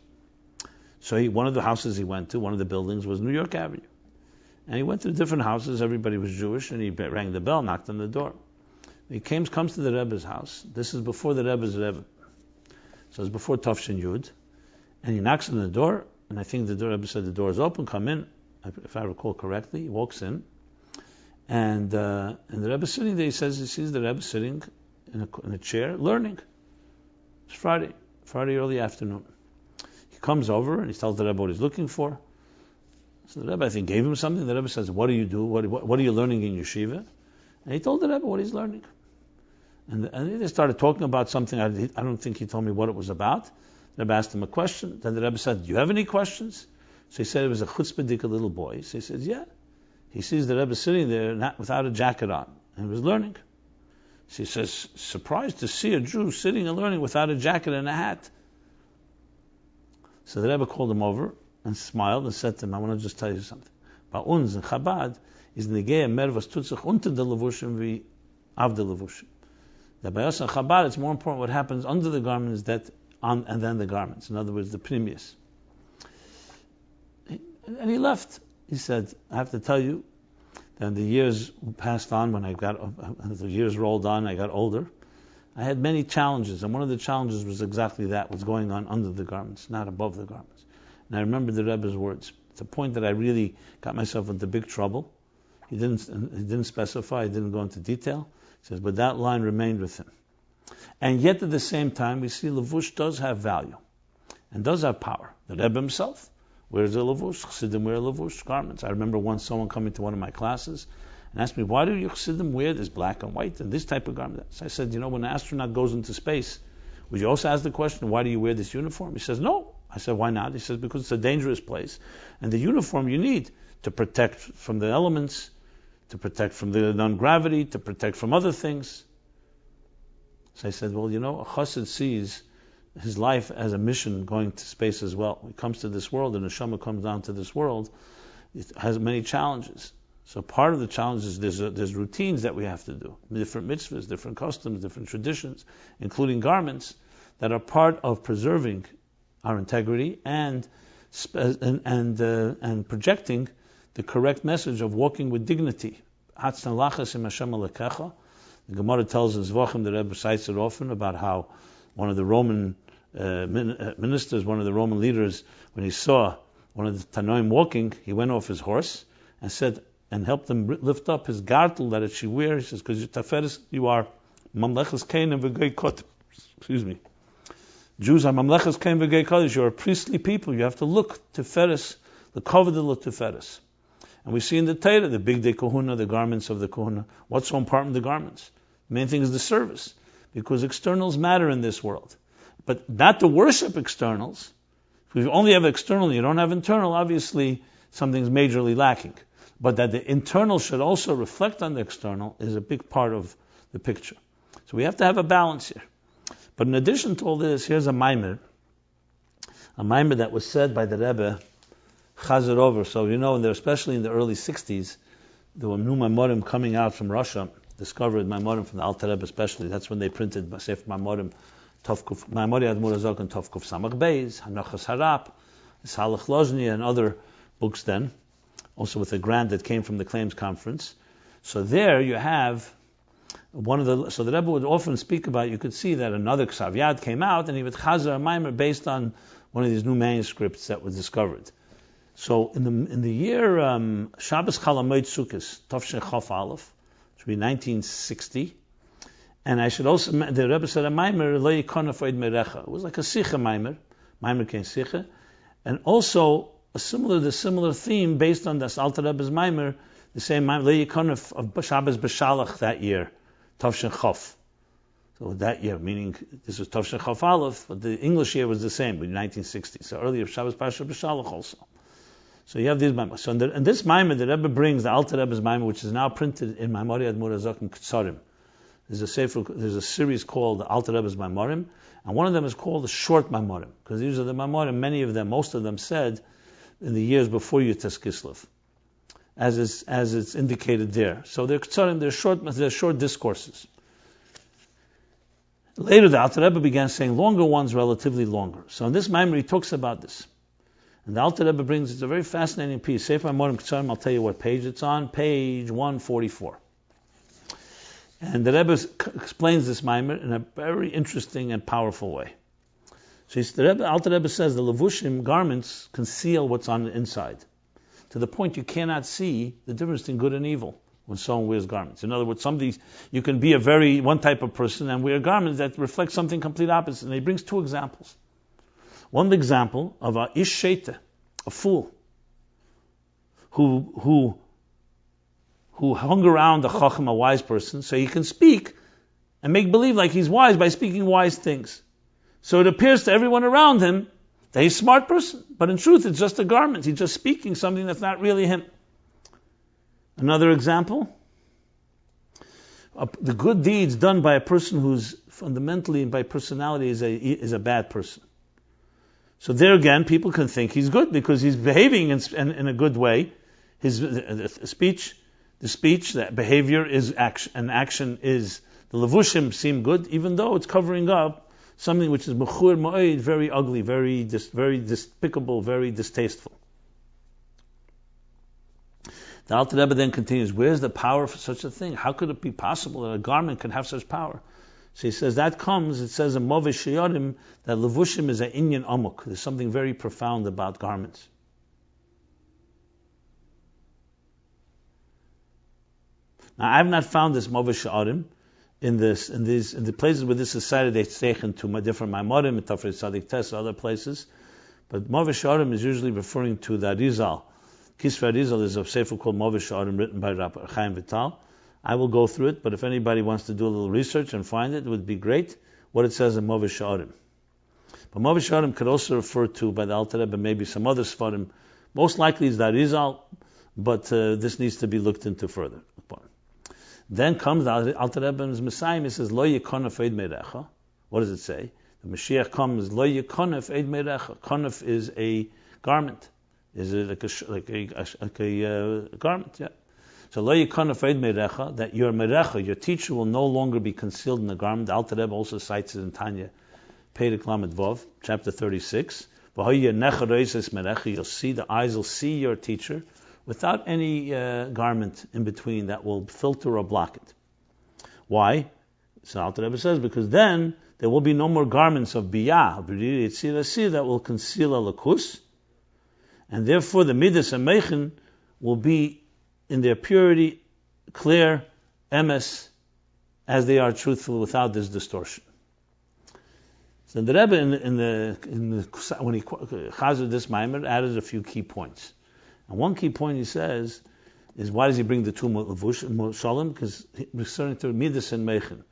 So one of the houses he went to, one of the buildings, was New York Avenue, and he went to different houses. Everybody was Jewish, and he rang the bell, knocked on the door. He comes to the Rebbe's house. This is before the Rebbe's Rebbe. So it's before Tafshin Yud, and he knocks on the door, and I think the Rebbe said the door is open, come in. If I recall correctly, he walks in, and the Rebbe sitting there. He sees the Rebbe sitting in a chair learning. It's Friday early afternoon. He comes over and he tells the Rebbe what he's looking for. So the Rebbe, I think, gave him something. The Rebbe says, "What do you do? What are you learning in yeshiva?" And he told the Rebbe what he's learning. And they started talking about something. I don't think he told me what it was about. The Rebbe asked him a question. Then the Rebbe said, "Do you have any questions?" So he said it was a chutzpahdik little boy. So he said, "Yeah." He sees the Rebbe sitting there without a jacket on, and he was learning. So he says, "Surprised to see a Jew sitting and learning without a jacket and a hat." So the Rebbe called him over and smiled and said to him, "I want to just tell you something. Bei uns in Chabad is negea mer was tut sich unter the levushim wie auf the levushim. That by us in Chabad, it's more important what happens under the garments and then the garments. In other words, the premise." And he left. He said, "I have to tell you, that the years passed on as the years rolled on, I got older. I had many challenges, and one of the challenges was exactly that, what's going on under the garments, not above the garments. And I remember the Rebbe's words. It's a point that I really got myself into big trouble. He didn't specify, he didn't go into detail. He says, but that line remained with him. And yet at the same time, we see Levush does have value and does have power. The Rebbe himself wears a Levush. Chassidim wear Levush garments. I remember once someone coming to one of my classes and asked me, why do you Chassidim wear this black and white and this type of garment? So I said, when an astronaut goes into space, would you also ask the question, why do you wear this uniform? He says, no. I said, why not? He says, because it's a dangerous place. And the uniform you need to protect from the elements, to protect from the non-gravity, to protect from other things. So I said, well, a chassid sees his life as a mission going to space as well. He comes to this world, and Neshama comes down to this world. It has many challenges. So part of the challenge is there's routines that we have to do, different mitzvahs, different customs, different traditions, including garments, that are part of preserving our integrity and projecting the correct message of walking with dignity. The Gemara tells us, the Rebbe cites it often, about how one of the Roman ministers, one of the Roman leaders, when he saw one of the Tanoim walking, he went off his horse and said, and helped him lift up his gartel that it should wear. He says, because you are mamlechas kain and v'gei kodesh. Excuse me. Jews are mamlechas kain v'gei kodesh. You're a priestly people. You have to look teferes, the kavod lo teferes. And we see in the Torah, the big day kahuna, the garments of the kahuna. What's so important in the garments? The main thing is the service. because externals matter in this world. But not to worship externals. If you only have external and you don't have internal, obviously something's majorly lacking. But that the internal should also reflect on the external is a big part of the picture. So we have to have a balance here. But in addition to all this, here's a maimer that was said by the Rebbe Chazar over. So especially in the early 60s, there were new Maimorim coming out from Russia, discovered Maimorim from the Alter Rebbe especially. That's when they printed Sefer Maimorim, Maimori Admur Azok and Tovkuf Samach Beis, Hanachas Harap, Salach Lozny, and other books then, also with a grant that came from the Claims Conference. So there you have so the Rebbe would often speak about, you could see that another Ksav Yad came out and he would Chazar a Maimer based on one of these new manuscripts that was discovered. So in the year Shabbos Chalamoid Sukkos, Tov Chof Aleph, which would be 1960, and I should also, the Rebbe said a Maimer, Lo Yikonef Oid Merecha. It was like a Sicha Maimer came Sicha, and also the similar theme based on this Alter Rebbe's Maimer, the same Maimer, Lo Yikonef of Shabbos B'Shalach that year, Tov Chof. So that year, meaning this was Tov Chof Aleph, but the English year was the same, but 1960. So earlier Shabbos Parshas B'Shalach also. So you have these Maimers. So in this Maimer, the Rebbe brings the Alter Rebbe's Maimer, which is now printed in Maimori Admur Azok and Ketzarim. There's a series called the Alter Rebbe's Maimorim, and one of them is called the Short Maimorim, because these are the Maimorim, most of them said in the years before Yutas Kislev, as it's indicated there. So they're Ketzarim, they're short discourses. Later the Alter Rebbe began saying longer ones, relatively longer. So in this Maimer he talks about this. And the Alter Rebbe brings, it's a very fascinating piece. Sefer Maimorim Ketzarim, I'll tell you what page it's on, page 144. And the Rebbe explains this Maimer in a very interesting and powerful way. So the Alter Rebbe says the levushim, garments, conceal what's on the inside, to the point you cannot see the difference between good and evil when someone wears garments. In other words, you can be one type of person and wear garments that reflect something complete opposite. And he brings two examples. One example of a ish sheita, a fool, who hung around a chacham, a wise person, so he can speak and make believe like he's wise by speaking wise things. So it appears to everyone around him that he's a smart person, but in truth it's just a garment. He's just speaking something that's not really him. Another example, the good deeds done by a person who's fundamentally and by personality is a bad person. So there again, people can think he's good because he's behaving in a good way. The speech, that behavior is action, and action is, the levushim seem good, even though it's covering up something which is mechur ma'id, very ugly, very despicable, very distasteful. The Alter Rebbe then continues, where's the power for such a thing? How could it be possible that a garment could have such power? So he says it says in Movish Shiyorim that levushim is an inyan amuk. There's something very profound about garments. Now I have not found this Movish Shiyorim in the places where this is cited. They taken to different Maimorim, Tafrei Tzadik Tes, other places. But Movish Shiyorim is usually referring to the Arizal. Kisra Arizal is a sefer called Movish Shiyorim written by Rabbi Chaim Vital. I will go through it, but if anybody wants to do a little research and find it, it would be great, what it says in Movish Shiyorim. But Movish Shiyorim could also refer to, by the Alter Rebbe, maybe some other Sfarim. Most likely is the Arizal, but this needs to be looked into further. Then comes the Alter Rebbe's Messiah, he says, Lo yikonef eid merecha. What does it say? The Mashiach comes, Lo yikonef eid merecha. Konef is a garment. Is it like a garment? Yeah. So Lo yikonef eid merecha, that your merecha, your teacher, will no longer be concealed in the garment. The Alter Rebbe also cites it in Tanya, Perek Lamed Vov, chapter 36. You'll see, the eyes will see your teacher without any garment in between that will filter or block it. Why? So Alter Rebbe says, because then there will be no more garments of biyah, that will conceal a lakus, and therefore the midas and meichin will be in their purity, clear, emes, as they are truthful without this distortion. So the Rebbe when he chazed this Maimer, added a few key points. And one key point he says is, why does he bring the two levushim shalom? Because he's referring to midas and meichin.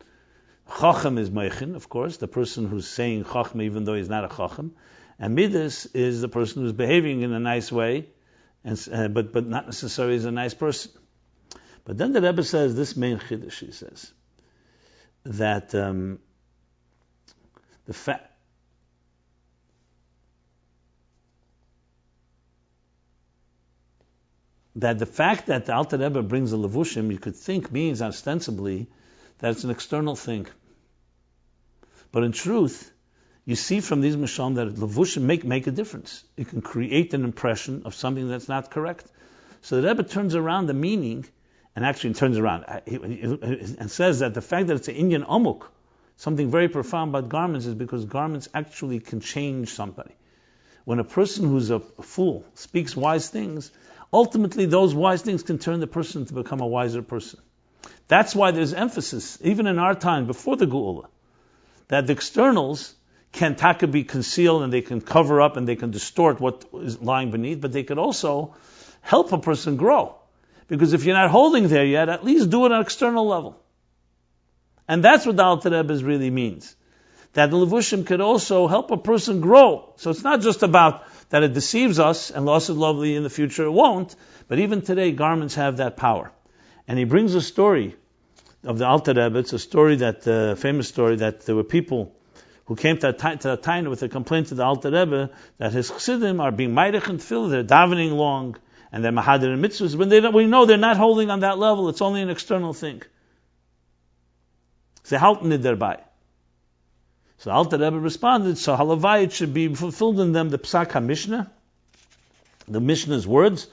Chacham is meichin, of course, the person who's saying Chacham even though he's not a Chacham. And Midas is the person who's behaving in a nice way, but not necessarily as a nice person. But then the Rebbe says this main chiddush. He says that the fact that the Alter Rebbe brings the levushim, you could think means ostensibly that it's an external thing. But in truth, you see from these Misham that levushim make a difference. It can create an impression of something that's not correct. So the Rebbe turns around the meaning, and actually turns around and says that the fact that it's an Inyan Amuk, something very profound about garments, is because garments actually can change somebody. When a person who's a fool speaks wise things, ultimately those wise things can turn the person to become a wiser person. That's why there's emphasis, even in our time, before the Geula, that the externals can be concealed and they can cover up and they can distort what is lying beneath, but they could also help a person grow. Because if you're not holding there yet, at least do it on an external level. And that's what the Alter Rebbe really means. That the levushim could also help a person grow. So it's not just about that it deceives us and lost it lovely in the future, it won't. But even today, garments have that power. And he brings a story of the Alter Rebbe. It's a story that, famous story, that there were people who came to a Taina with a complaint to the Alter Rebbe that his Chassidim are being meidich and tefillah, they're davening long, and they're mahadir and mitzvahs. When we know they're not holding on that level, it's only an external thing. They halten it thereby. So Alter Rebbe responded, so halavai, it should be fulfilled in them the Psak HaMishnah, the Mishnah's words.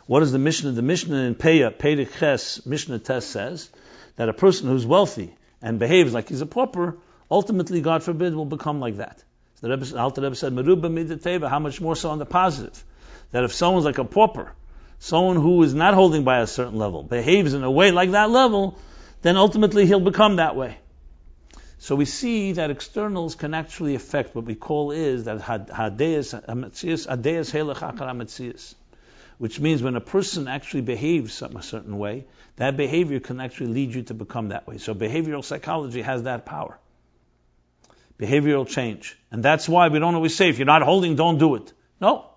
What is the Mishnah? The Mishnah in Perek Ches, Mishnah Tes says that a person who's wealthy and behaves like he's a pauper, ultimately, God forbid, will become like that. So the Alter Rebbe said, Meruba midateva, how much more so on the positive? That if someone's like a pauper, someone who is not holding by a certain level, behaves in a way like that level, then ultimately he'll become that way. So we see that externals can actually affect what we call is that hadeas helech achar hametzias, which means when a person actually behaves a certain way, that behavior can actually lead you to become that way. So behavioral psychology has that power. Behavioral change. And that's why we don't always say, if you're not holding, don't do it. No.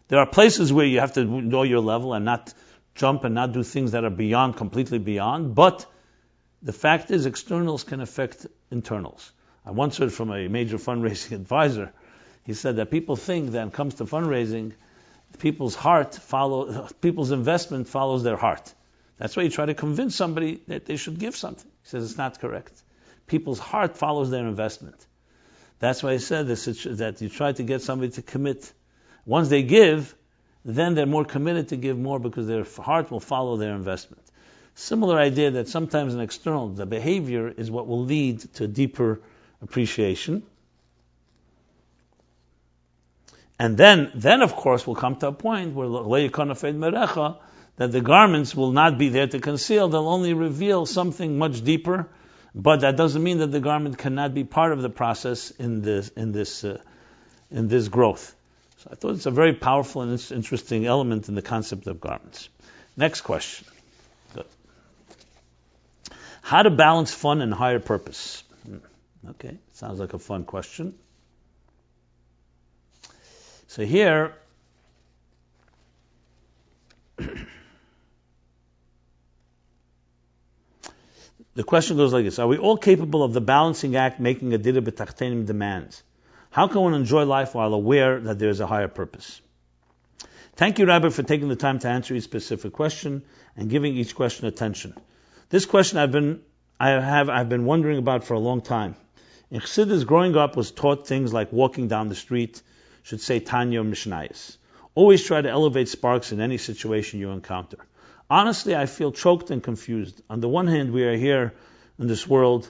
There are places where you have to know your level and not jump and not do things that are completely beyond, but the fact is, externals can affect internals. I once heard from a major fundraising advisor, he said that people think that when it comes to fundraising, people's investment follows their heart. That's why you try to convince somebody that they should give something. He says it's not correct. People's heart follows their investment. That's why he said that you try to get somebody to commit. Once they give, then they're more committed to give more because their heart will follow their investment. Similar idea that sometimes an external, the behavior is what will lead to deeper appreciation. And then of course we'll come to a point where that the garments will not be there to conceal, they'll only reveal something much deeper, but that doesn't mean that the garment cannot be part of the process in this growth. So I thought it's a very powerful and interesting element in the concept of garments. Next question. Good. How to balance fun and higher purpose? Okay, sounds like a fun question. So here, the question goes like this. Are we all capable of the balancing act making a dira b'tachtenim demands? How can one enjoy life while aware that there is a higher purpose? Thank you, Rabbi, for taking the time to answer each specific question and giving each question attention. This question I've been wondering about for a long time. In Chassidus, growing up was taught things like walking down the street, should say Tanya or Mishnayos. Always try to elevate sparks in any situation you encounter. Honestly, I feel choked and confused. On the one hand, we are here in this world,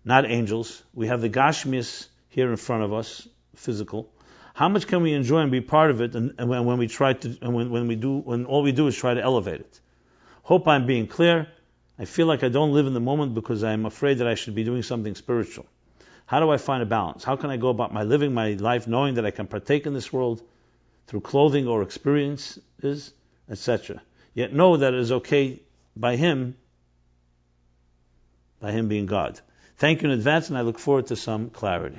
not angels. We have the Gashmias here in front of us, physical. How much can we enjoy and be part of it? And when all we do is try to elevate it. Hope I'm being clear. I feel like I don't live in the moment because I'm afraid that I should be doing something spiritual. How do I find a balance? How can I go about living my life knowing that I can partake in this world through clothing or experiences, etc. Yet know that it is okay by Him being God. Thank you in advance, and I look forward to some clarity.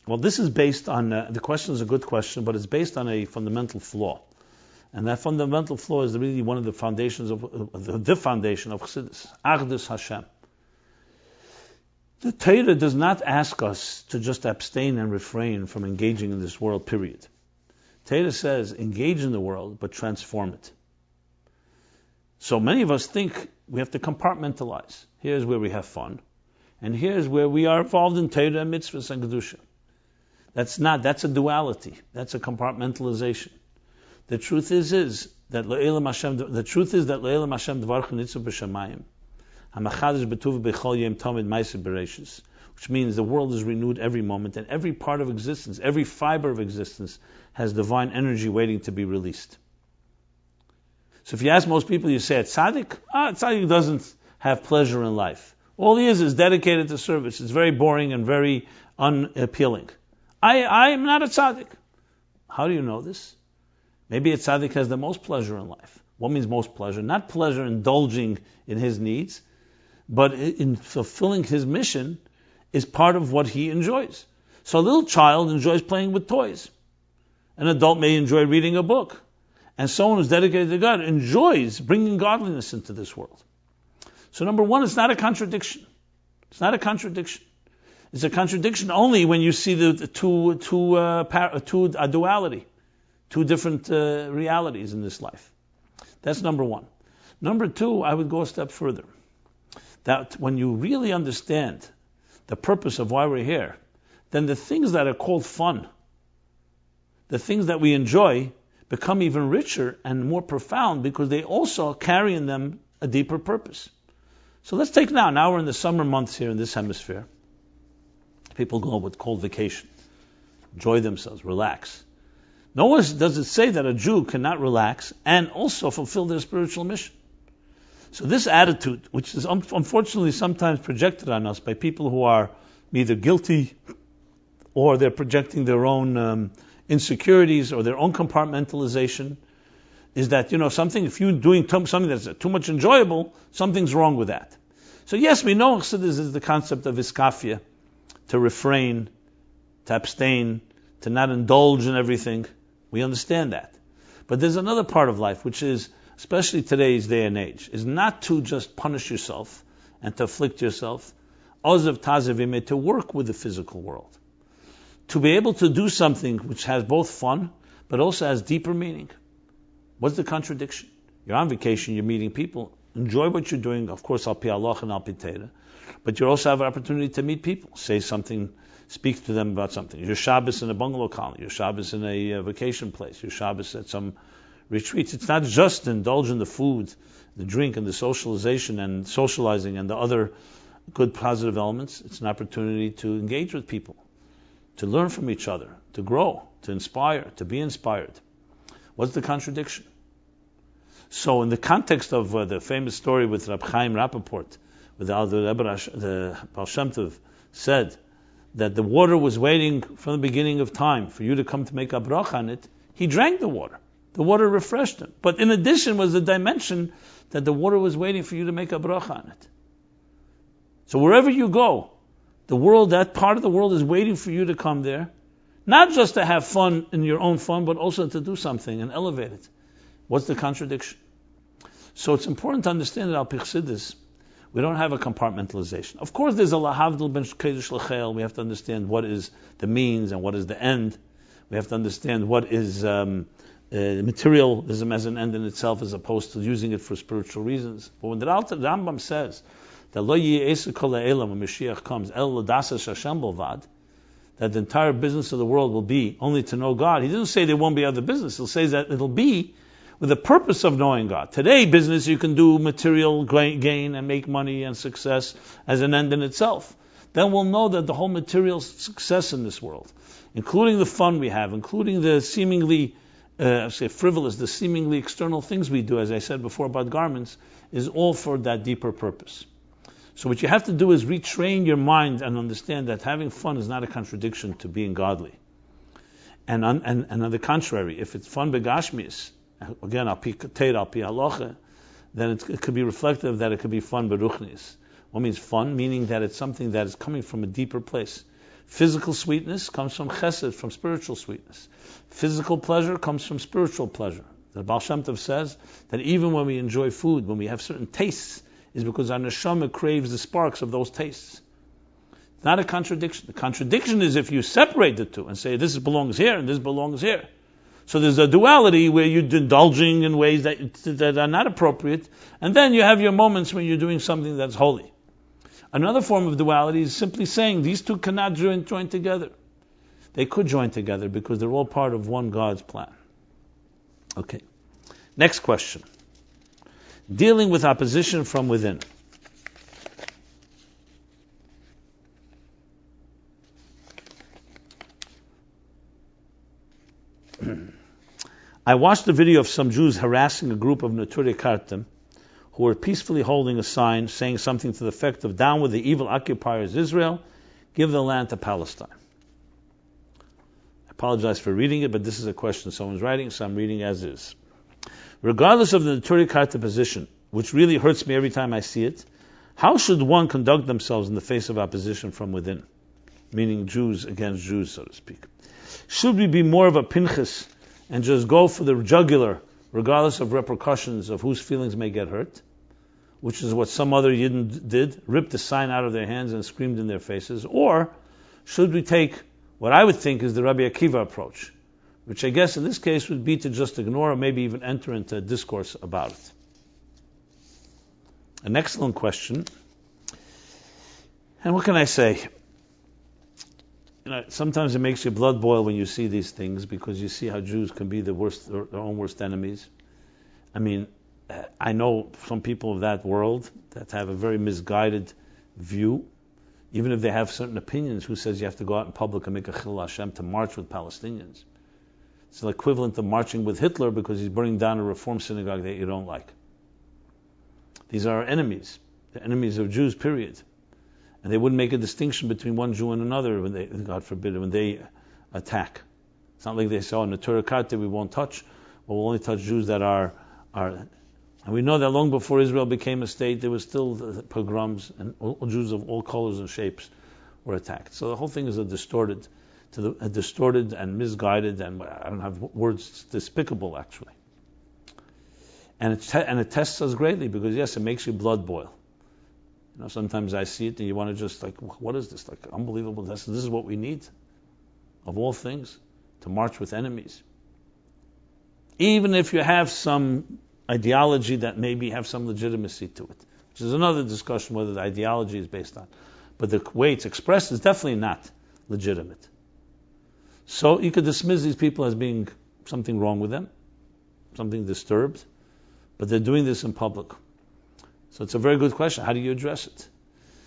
Well, this is based on, the question is a good question, but it's based on a fundamental flaw. And that fundamental flaw is really one of the foundations of the foundation of Chassidus, Achdus Hashem. The Torah does not ask us to just abstain and refrain from engaging in this world, period. Torah says, engage in the world, but transform it. So many of us think we have to compartmentalize. Here's where we have fun, and here's where we are involved in Torah, mitzvahs, and kedusha. That's a duality. That's a compartmentalization. The truth is that Le'elam Hashem Dvarcha Nitzah B'Shamayim. Hamachadish B'Tuv B'Chol Yom Tamid Ma'aseh Bereishis. Which means the world is renewed every moment, and every part of existence, every fiber of existence has divine energy waiting to be released. So if you ask most people, you say, tzaddik? Tzaddik doesn't have pleasure in life. All he is dedicated to service. It's very boring and very unappealing. I am not a tzaddik. How do you know this? Maybe a tzaddik has the most pleasure in life. What means most pleasure? Not pleasure indulging in his needs, but in fulfilling his mission is part of what he enjoys. So a little child enjoys playing with toys. An adult may enjoy reading a book. And someone who's dedicated to God enjoys bringing godliness into this world. So number one, it's not a contradiction. It's not a contradiction. It's a contradiction only when you see the duality, two different realities in this life. That's number one. Number two, I would go a step further. That when you really understand the purpose of why we're here, then the things that are called fun, the things that we enjoy, become even richer and more profound because they also carry in them a deeper purpose. So let's take now we're in the summer months here in this hemisphere. People go what's called vacation, enjoy themselves, relax. Nowhere does it say that a Jew cannot relax and also fulfill their spiritual mission. So this attitude, which is unfortunately sometimes projected on us by people who are either guilty or they're projecting their own insecurities or their own compartmentalization, is that, if you're doing something that's too much enjoyable, something's wrong with that. So yes, we know Chassidus is the concept of iskafia, to refrain, to abstain, to not indulge in everything. We understand that. But there's another part of life, which is, especially today's day and age, is not to just punish yourself and to afflict yourself, ozav tazevime, to work with the physical world. To be able to do something which has both fun, but also has deeper meaning. What's the contradiction? You're on vacation, you're meeting people, enjoy what you're doing, of course, al pi Allah and al pi Torah, but you also have an opportunity to meet people, say something, speak to them about something. Your Shabbos in a bungalow colony, your Shabbos in a vacation place, your Shabbos at some retreats. It's not just to indulge in the food, the drink, and the socialization and socializing and the other good positive elements. It's an opportunity to engage with people, to learn from each other, to grow, to inspire, to be inspired. What's the contradiction? So in the context of the famous story with Rab Chaim Rappaport, with the Baal Shem Tov said that the water was waiting from the beginning of time for you to come to make a bracha on it, he drank the water. The water refreshed him. But in addition was the dimension that the water was waiting for you to make a bracha on it. So wherever you go, the world, that part of the world is waiting for you to come there, not just to have fun in your own fun, but also to do something and elevate it. What's the contradiction? So it's important to understand that al pi Chassidus, we don't have a compartmentalization. Of course, there's a lahavdil ben kedush l'chel. We have to understand what is the means and what is the end. We have to understand what is materialism as an end in itself, as opposed to using it for spiritual reasons. But when the Rambam says that lo yi'esu kol ha'elam when Mashiach comes, el l'dasas Hashem bolvad, that the entire business of the world will be only to know God. He doesn't say there won't be other business. He'll say that it'll be with the purpose of knowing God. Today, business, you can do material gain and make money and success as an end in itself. Then we'll know that the whole material success in this world, including the fun we have, including the seemingly frivolous, the seemingly external things we do, as I said before about garments, is all for that deeper purpose. So what you have to do is retrain your mind and understand that having fun is not a contradiction to being godly. And on the contrary, if it's fun begashmis, again, al pi Torah, al pi halacha, then it could be reflective that it could be fun beruchnis. One means fun, meaning that it's something that is coming from a deeper place. Physical sweetness comes from chesed, from spiritual sweetness. Physical pleasure comes from spiritual pleasure. The Baal Shem Tov says that even when we enjoy food, when we have certain tastes, is because our neshama craves the sparks of those tastes. It's not a contradiction. The contradiction is if you separate the two and say this belongs here and this belongs here. So there's a duality where you're indulging in ways that are not appropriate, and then you have your moments when you're doing something that's holy. Another form of duality is simply saying these two cannot join together. They could join together because they're all part of one God's plan. Okay. Next question. Dealing with opposition from within. I watched a video of some Jews harassing a group of Untitled Chapter who were peacefully holding a sign saying something to the effect of down with the evil occupiers Israel, give the land to Palestine. I apologize for reading it, but this is a question someone's writing, so I'm reading as is. Regardless of the Untitled Chapter position, which really hurts me every time I see it, how should one conduct themselves in the face of opposition from within? Meaning Jews against Jews, so to speak. Should we be more of a Pinchas and just go for the jugular, regardless of repercussions of whose feelings may get hurt, which is what some other Yidden did, ripped the sign out of their hands and screamed in their faces? Or should we take what I would think is the Rabbi Akiva approach, which I guess in this case would be to just ignore or maybe even enter into a discourse about it? An excellent question. And what can I say? Sometimes it makes your blood boil when you see these things because you see how Jews can be their own worst enemies. I mean, I know some people of that world that have a very misguided view, even if they have certain opinions. Who says you have to go out in public and make a chilul Hashem to march with Palestinians? It's the equivalent of marching with Hitler because he's burning down a Reform synagogue that you don't like. These are our enemies. They're enemies of Jews, period. And they wouldn't make a distinction between one Jew and another when they, God forbid, when they attack. It's not like they say, in the Torah Karta we won't touch, but we'll only touch Jews that are. And we know that long before Israel became a state, there was still pogroms, and all Jews of all colors and shapes were attacked. So the whole thing is a distorted and misguided, and I don't have words, it's despicable actually. And it tests us greatly because yes, it makes your blood boil. Sometimes I see it and you want to just what is this? Unbelievable. This is what we need, of all things, to march with enemies. Even if you have some ideology that maybe have some legitimacy to it, which is another discussion whether the ideology is based on. But the way it's expressed is definitely not legitimate. So you could dismiss these people as being something wrong with them, something disturbed, but they're doing this in public. So it's a very good question. How do you address it?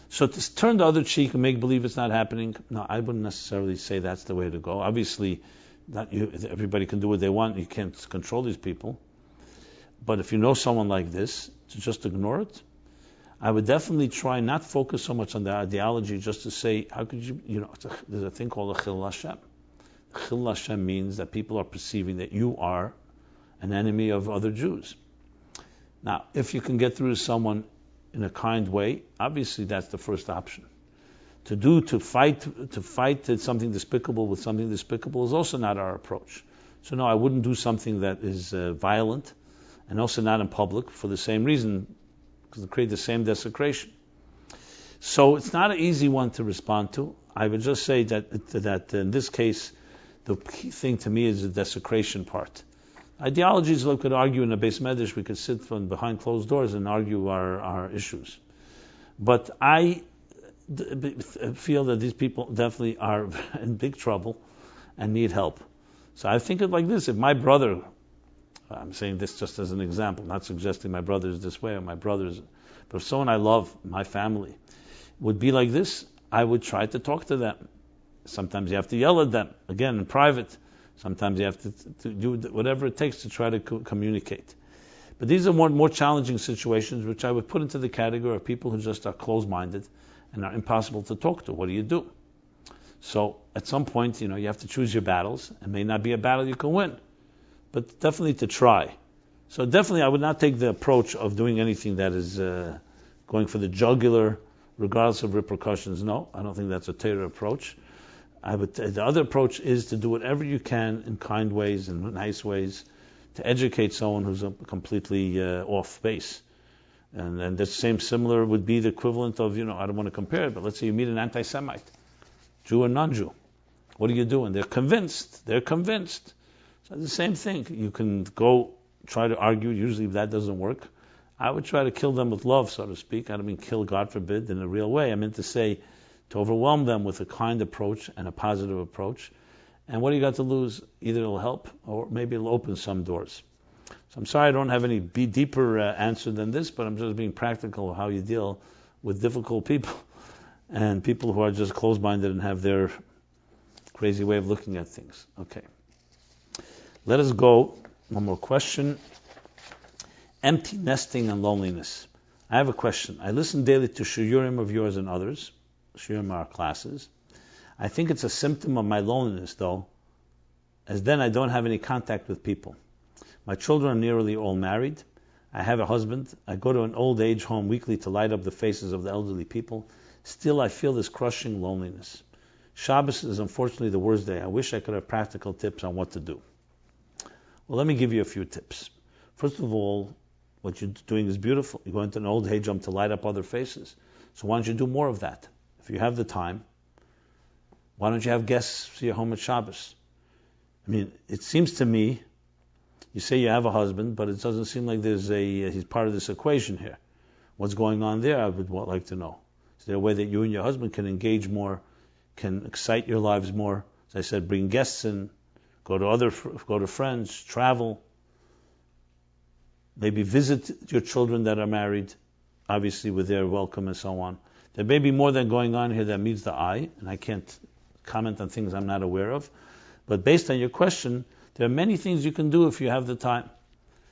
So to turn the other cheek and make believe it's not happening, no, I wouldn't necessarily say that's the way to go. Obviously, everybody can do what they want. You can't control these people. But if you know someone like this, to just ignore it, I would definitely try not focus so much on the ideology, just to say, how could you, there's a thing called a chilul Hashem. Chilul Hashem means that people are perceiving that you are an enemy of other Jews. Now, if you can get through to someone in a kind way, obviously that's the first option. To fight something despicable with something despicable is also not our approach. So no, I wouldn't do something that is violent, and also not in public for the same reason, because it create the same desecration. So it's not an easy one to respond to. I would just say that in this case, the key thing to me is the desecration part. Ideologies, we could argue in a Beis Medrash, we could sit from behind closed doors and argue our issues. But I feel that these people definitely are in big trouble and need help. So I think it like this: if my brother, I'm saying this just as an example, not suggesting my brother is this way or my brother's, but if someone I love, my family, would be like this, I would try to talk to them. Sometimes you have to yell at them, again, in private. Sometimes you have to do whatever it takes to try to communicate. But these are more challenging situations, which I would put into the category of people who just are closed-minded and are impossible to talk to. What do you do? So at some point, you have to choose your battles. It may not be a battle you can win, but definitely to try. So definitely I would not take the approach of doing anything that is going for the jugular regardless of repercussions. No, I don't think that's a Torah approach. The other approach is to do whatever you can in kind ways and nice ways to educate someone who's completely off base. And the similar would be the equivalent of, I don't want to compare it, but let's say you meet an anti-Semite, Jew or non-Jew. What are you doing? They're convinced. So the same thing. You can go try to argue. Usually if that doesn't work, I would try to kill them with love, so to speak. I don't mean kill, God forbid, in a real way. I meant to say to overwhelm them with a kind approach and a positive approach. And what do you got to lose? Either it'll help or maybe it'll open some doors. So I'm sorry I don't have any deeper answer than this, but I'm just being practical of how you deal with difficult people and people who are just closed-minded and have their crazy way of looking at things. Okay. Let us go. One more question. Empty nesting and loneliness. I have a question. I listen daily to shiurim of yours and others. Shiurim are classes. I think it's a symptom of my loneliness, though, as then I don't have any contact with people. My children are nearly all married. I have a husband. I go to an old age home weekly to light up the faces of the elderly people. Still, I feel this crushing loneliness. Shabbos is unfortunately the worst day. I wish I could have practical tips on what to do. Well, let me give you a few tips. First of all, what you're doing is beautiful. You're going to an old age home to light up other faces. So why don't you do more of that? If you have the time, why don't you have guests to your home at Shabbos? I mean, it seems to me, you say you have a husband, but it doesn't seem like he's part of this equation here. What's going on there, I would like to know. Is there a way that you and your husband can engage more, can excite your lives more? As I said, bring guests in, go to friends, travel, maybe visit your children that are married, obviously with their welcome and so on. There may be more than going on here that meets the eye, and I can't comment on things I'm not aware of. But based on your question, there are many things you can do if you have the time.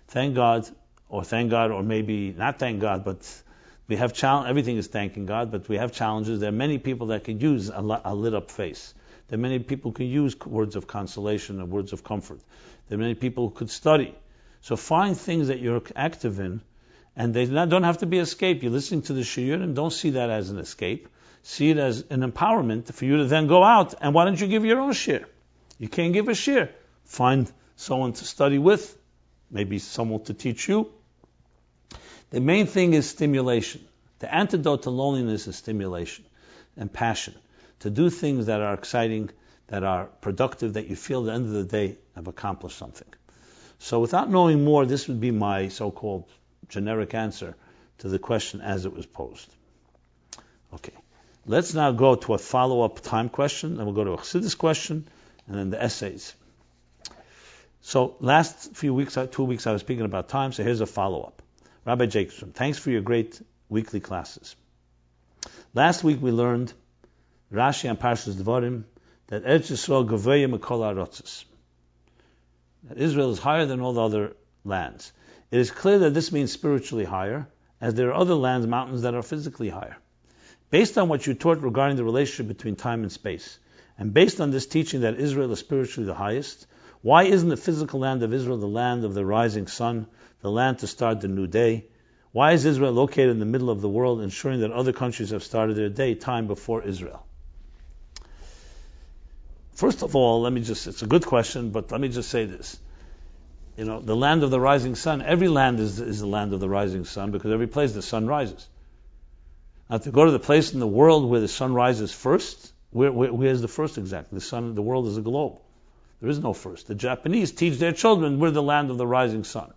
Thank God, or maybe not thank God, but we have everything is thanking God, but we have challenges. There are many people that can use a lit up face. There are many people who can use words of consolation and words of comfort. There are many people who could study. So find things that you're active in, and they don't have to be escape. You're listening to the shiurim, don't see that as an escape. See it as an empowerment for you to then go out, and why don't you give your own share? You can't give a share. Find someone to study with, maybe someone to teach you. The main thing is stimulation. The antidote to loneliness is stimulation and passion. To do things that are exciting, that are productive, that you feel at the end of the day have accomplished something. So without knowing more, this would be my so-called generic answer to the question as it was posed. Okay. Let's now go to a follow-up time question, then we'll go to a Chassidus question, and then the essays. So last 2 weeks I was speaking about time, so here's a follow-up. Rabbi Jacobson, thanks for your great weekly classes. Last week we learned Rashi and Parshas Dvarim that Eretz Yisrael Gavaya Mikol Ha'arotzos, that Israel is higher than all the other lands. It is clear that this means spiritually higher, as there are other lands, mountains, that are physically higher. Based on what you taught regarding the relationship between time and space, and based on this teaching that Israel is spiritually the highest, why isn't the physical land of Israel the land of the rising sun, the land to start the new day? Why is Israel located in the middle of the world, ensuring that other countries have started their day time before Israel? First of all, it's a good question, but let me just say this. The land of the rising sun, every land is the land of the rising sun, because every place the sun rises. Now, to go to the place in the world where the sun rises first, where's the first exactly? The world is a globe. There is no first. The Japanese teach their children we're the land of the rising sun.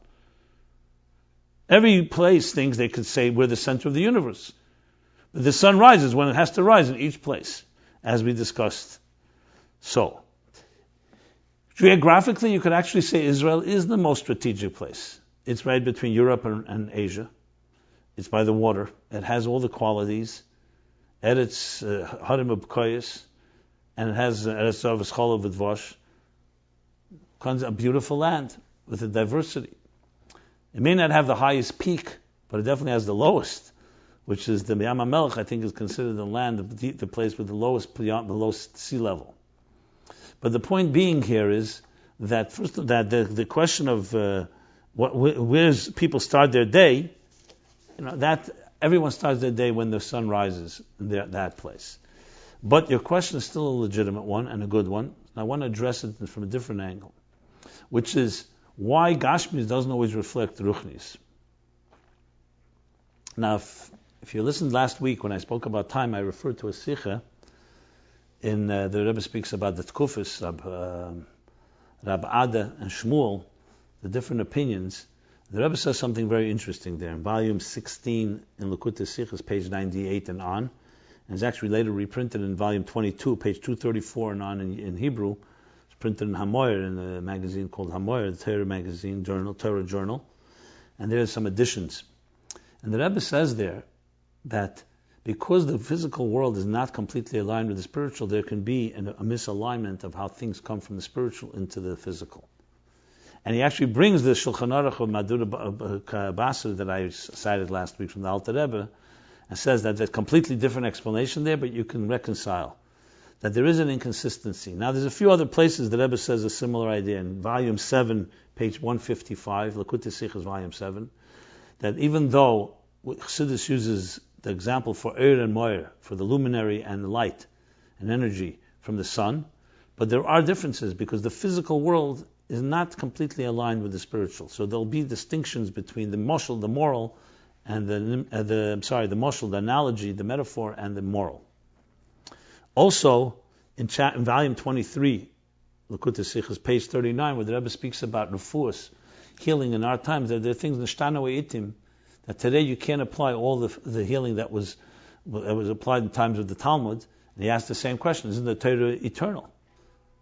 Every place thinks they could say we're the center of the universe. But the sun rises when it has to rise in each place, as we discussed. So, geographically, you could actually say Israel is the most strategic place. It's right between Europe and Asia. It's by the water. It has all the qualities. Eretz Harim B'Koyes, and it has Eretz Avos Cholav V'Dvash. A beautiful land with a diversity. It may not have the highest peak, but it definitely has the lowest, which is the Yam HaMelech, I think, is considered the land, the place with the lowest sea level. But the point being here is that first of that the question of where people start their day, that everyone starts their day when the sun rises in that place. But your question is still a legitimate one and a good one. I want to address it from a different angle, which is why Gashmis doesn't always reflect Ruchnis. Now, if you listened last week when I spoke about time, I referred to a Sikha in the Rebbe speaks about the Tkufis, Rab Ada and Shmuel, the different opinions. The Rebbe says something very interesting there. In volume 16 in Likutei Sichos, page 98 and on, and it's actually later reprinted in volume 22, page 234 and on in Hebrew. It's printed in Hamoyer, in a magazine called Hamoyer, the Torah magazine, Torah journal, and there's some additions. And the Rebbe says there that because the physical world is not completely aligned with the spiritual, there can be a misalignment of how things come from the spiritual into the physical. And he actually brings the Shulchan Aruch of Madura Basra that I cited last week from the Alter Rebbe, and says that there's a completely different explanation there, but you can reconcile that there is an inconsistency. Now, there's a few other places the Rebbe says a similar idea. In volume 7, page 155, Likutei Sichos, volume 7, that even though Chassidus uses the example for Ohr and Moir, for the luminary and the light and energy from the sun, but there are differences because the physical world is not completely aligned with the spiritual. So there'll be distinctions between the moshel, the moral, and the moshel, the analogy, the metaphor, and the moral. Also, in volume 23, Likutei Sichos, page 39, where the Rebbe speaks about refuos, healing in our times, there are things nishtanu itim that today you can't apply all the healing that was applied in times of the Talmud. And he asked the same question: isn't the Torah eternal?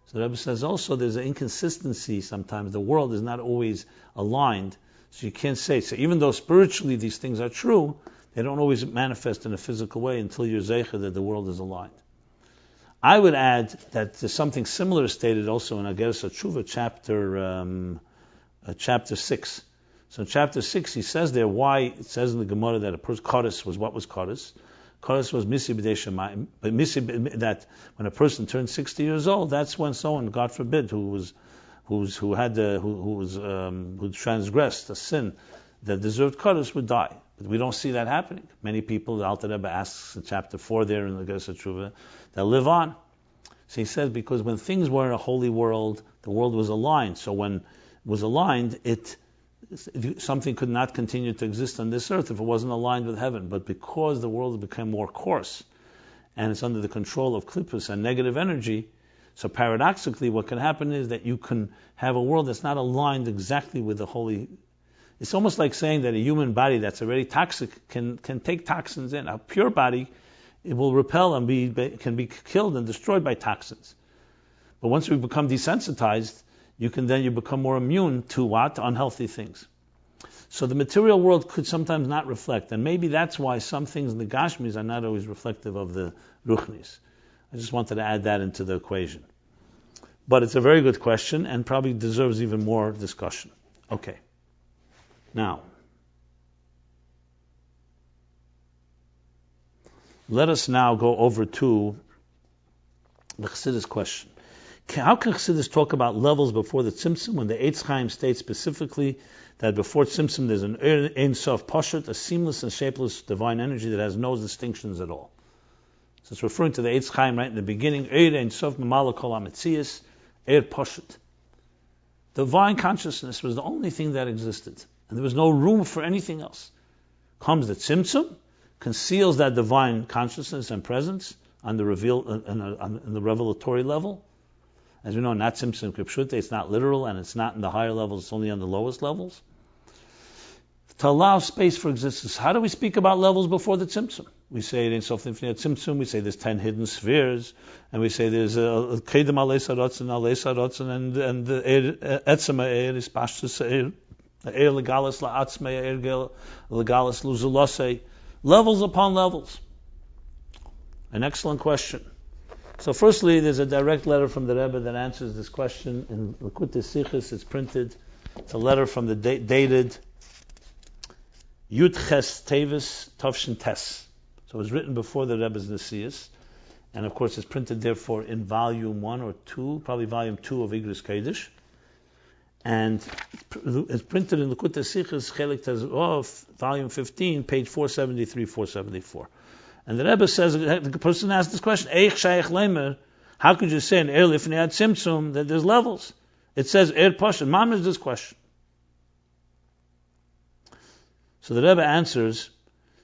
So the Rebbe says also there's an inconsistency sometimes. The world is not always aligned, so you can't say. So even though spiritually these things are true, they don't always manifest in a physical way until you're zeicha that the world is aligned. I would add that there's something similar stated also in Ageres HaTshuva, chapter 6. So in chapter 6, he says there why it says in the Gemara that a person Chodesh was what was Chodesh. Chodesh was misi b'dei shemayim, but misi that when a person turns 60 years old, that's when someone, God forbid, who transgressed a sin that deserved Chodesh would die. But we don't see that happening. Many people, the Alter Rebbe asks in chapter 4 there in the Ageres HaTshuva, they'll live on. So he says because when things were in a holy world, the world was aligned. So when it was aligned, something could not continue to exist on this earth if it wasn't aligned with heaven. But because the world became more coarse and it's under the control of klippus and negative energy, so paradoxically what can happen is that you can have a world that's not aligned exactly with the holy. It's almost like saying that a human body that's already toxic can take toxins in. A pure body, it will repel and can be killed and destroyed by toxins. But once we become desensitized, you become more immune to what? Unhealthy things. So the material world could sometimes not reflect, and maybe that's why some things in the Gashmis are not always reflective of the Ruchnis. I just wanted to add that into the equation. But it's a very good question and probably deserves even more discussion. Okay. Now, let us now go over to the Chassidus question. How can Chassidus talk about levels before the tzimtzum when the Eitz Chaim states specifically that before tzimtzum there's an Ohr Ein Sof Poshut, a seamless and shapeless divine energy that has no distinctions at all? So it's referring to the Eitz Chaim right in the beginning. Ohr Ein Sof memaleh kol hametzias, Ohr Poshut. Divine consciousness was the only thing that existed, and there was no room for anything else. Comes the tzimtzum, conceals that divine consciousness and presence on the revelatory level. As we know, not tzimtzum kipshute, it's not literal, and it's not in the higher levels, it's only on the lowest levels. To allow space for existence. How do we speak about levels before the tzimtzum? We say it in Sof tzimtzum, we say there's 10 hidden spheres, and we say there's a kedem alei sarotzen, and the etzema eir is pashtus eir legalis la'atzmei eir legalis luzulosei. Levels upon levels. An excellent question. So firstly, there's a direct letter from the Rebbe that answers this question in Likutei Sichos. It's printed. It's a letter from the dated Yud Ches Tevis Tavshin Tes. So it was written before the Rebbe's Nesius, and of course it's printed therefore in volume 1 or 2, probably volume 2 of Igros Kodesh. And it's printed in the Likutei Sichos, Chelik Tezov, volume 15, page 473, 474. And the Rebbe says, the person asked this question, Eich Shaykh Leimer, how could you say in Eir Lifnei tzimtzum that there's levels? It says Eir Poshut. Mom is this question. So the Rebbe answers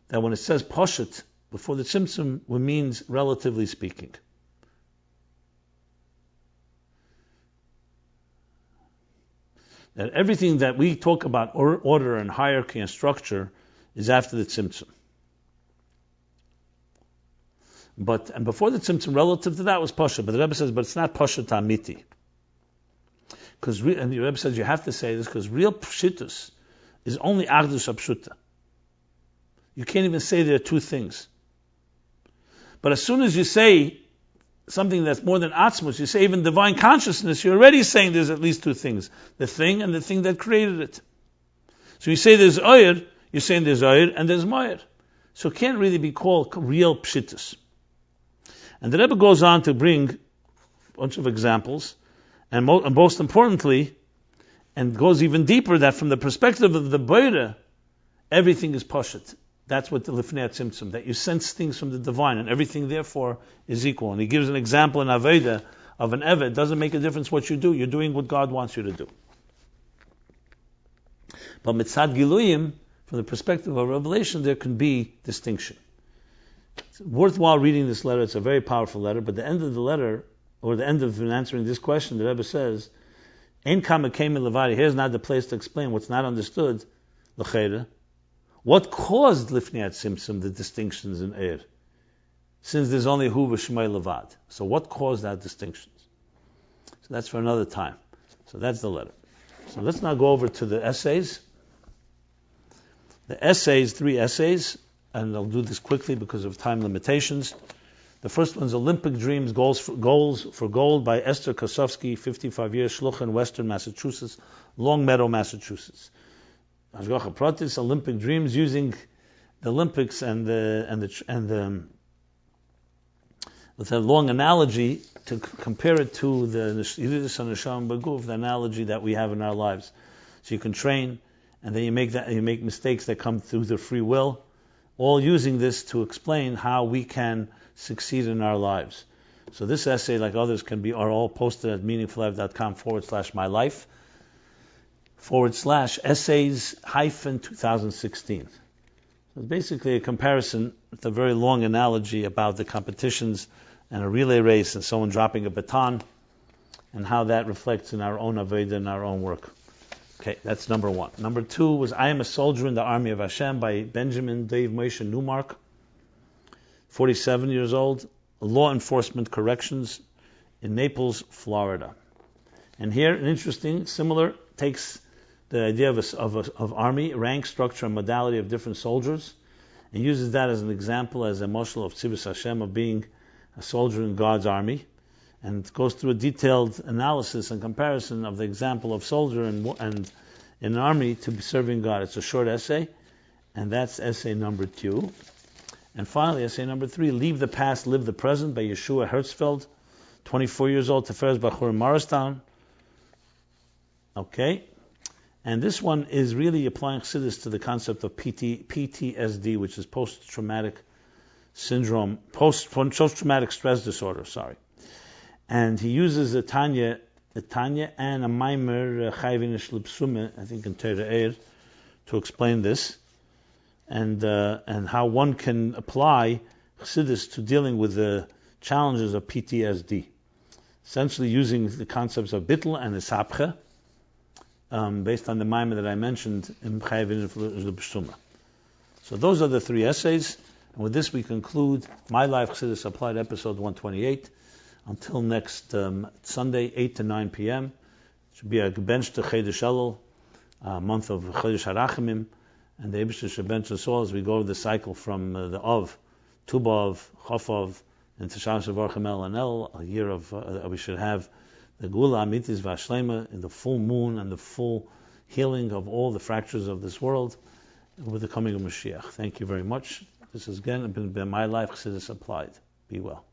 that when it says Poshut before the tzimtzum, it means relatively speaking. That everything that we talk about order and hierarchy and structure is after the tzimtzum. And before the tzimtzum, relative to that was Poshut. But the Rebbe says, but it's not Poshut Amiti. And the Rebbe says you have to say this because real Pshitus is only Achdus Apshuta. You can't even say there are two things. But as soon as you say something that's more than Atzmus, you say even divine consciousness, you're already saying there's at least two things. The thing and the thing that created it. So you say there's Ohr, you're saying there's Ohr and there's Moir. So it can't really be called real Pshitus. And the Rebbe goes on to bring a bunch of examples, and most importantly, and goes even deeper, that from the perspective of the Boire, everything is Poshut. That's what the Lifnei tzimtzum, that you sense things from the divine, and everything therefore is equal. And he gives an example in Aveda of an Eved. It doesn't make a difference what you do. You're doing what God wants you to do. But Mitzad Giluyim, from the perspective of revelation, there can be distinction. It's worthwhile reading this letter. It's a very powerful letter. But the end of the letter, or the end of answering this question, the Rebbe says, Ein Kama Kemi Levari. Here's not the place to explain what's not understood. L'cheira. What caused Lifnei tzimtzum, the distinctions in Eir? Since there's only Hu v'Shmai Levad. So what caused that distinctions? So that's for another time. So that's the letter. So let's now go over to the essays. The essays, 3 essays, and I'll do this quickly because of time limitations. The first one's Olympic Dreams, Goals for Gold by Esther Kosofsky, 55 years, Shlucha in Western Massachusetts, Long Meadow, Massachusetts. Hashgacha Pratis, Olympic Dreams, using the Olympics and with a long analogy to compare it to the Yiddish and Neshama Baguf, the analogy that we have in our lives. So you can train, and then you make mistakes that come through the free will, all using this to explain how we can succeed in our lives. So this essay, like others, are all posted at meaningfullife.com/MyLife /essays-2016. So it's basically a comparison with a very long analogy about the competitions and a relay race and someone dropping a baton and how that reflects in our own Aveda and our own work. Okay, that's number 1. Number 2 was I Am a Soldier in the Army of Hashem by Benjamin Dave Moshe Newmark, 47 years old, Law Enforcement Corrections in Naples, Florida. And here, an interesting, similar, takes the idea of army, rank, structure, and modality of different soldiers, and uses that as an example, as a moshel of Tzivus Hashem, of being a soldier in God's army, and goes through a detailed analysis and comparison of the example of soldier and in an army to be serving God. It's a short essay, and that's essay number 2. And finally, essay number 3, Leave the Past, Live the Present by Yeshua Herzfeld, 24 years old, Teferes Bachur in Morristown. Okay. And this one is really applying Chassidus to the concept of PTSD, which is post-traumatic syndrome, post-traumatic stress disorder, And he uses a Tanya and a Maimer Chayvin Shlipsume, I think in Torah Eir, to explain this, and how one can apply Chassidus to dealing with the challenges of PTSD. Essentially using the concepts of Bittel and Esapche, based on the Maimer that I mentioned in Chayvin Shlipsume. So those are the 3 essays, and with this we conclude MyLife Chassidus Applied episode 128. Until next Sunday, 8 to 9 p.m. It should be a bench to Chodesh Elul, month of Chodesh Harachimim, and the Eibishter should bench us all as we go over the cycle from the Av, Tu B'Av, Chof Av, into Shabbos Mevarchim El and El, a year of, we should have the Gula Amitis V'Ashlema, in the full moon and the full healing of all the fractures of this world with the coming of Mashiach. Thank you very much. This has again been MyLife Chassidus Applied. Be well.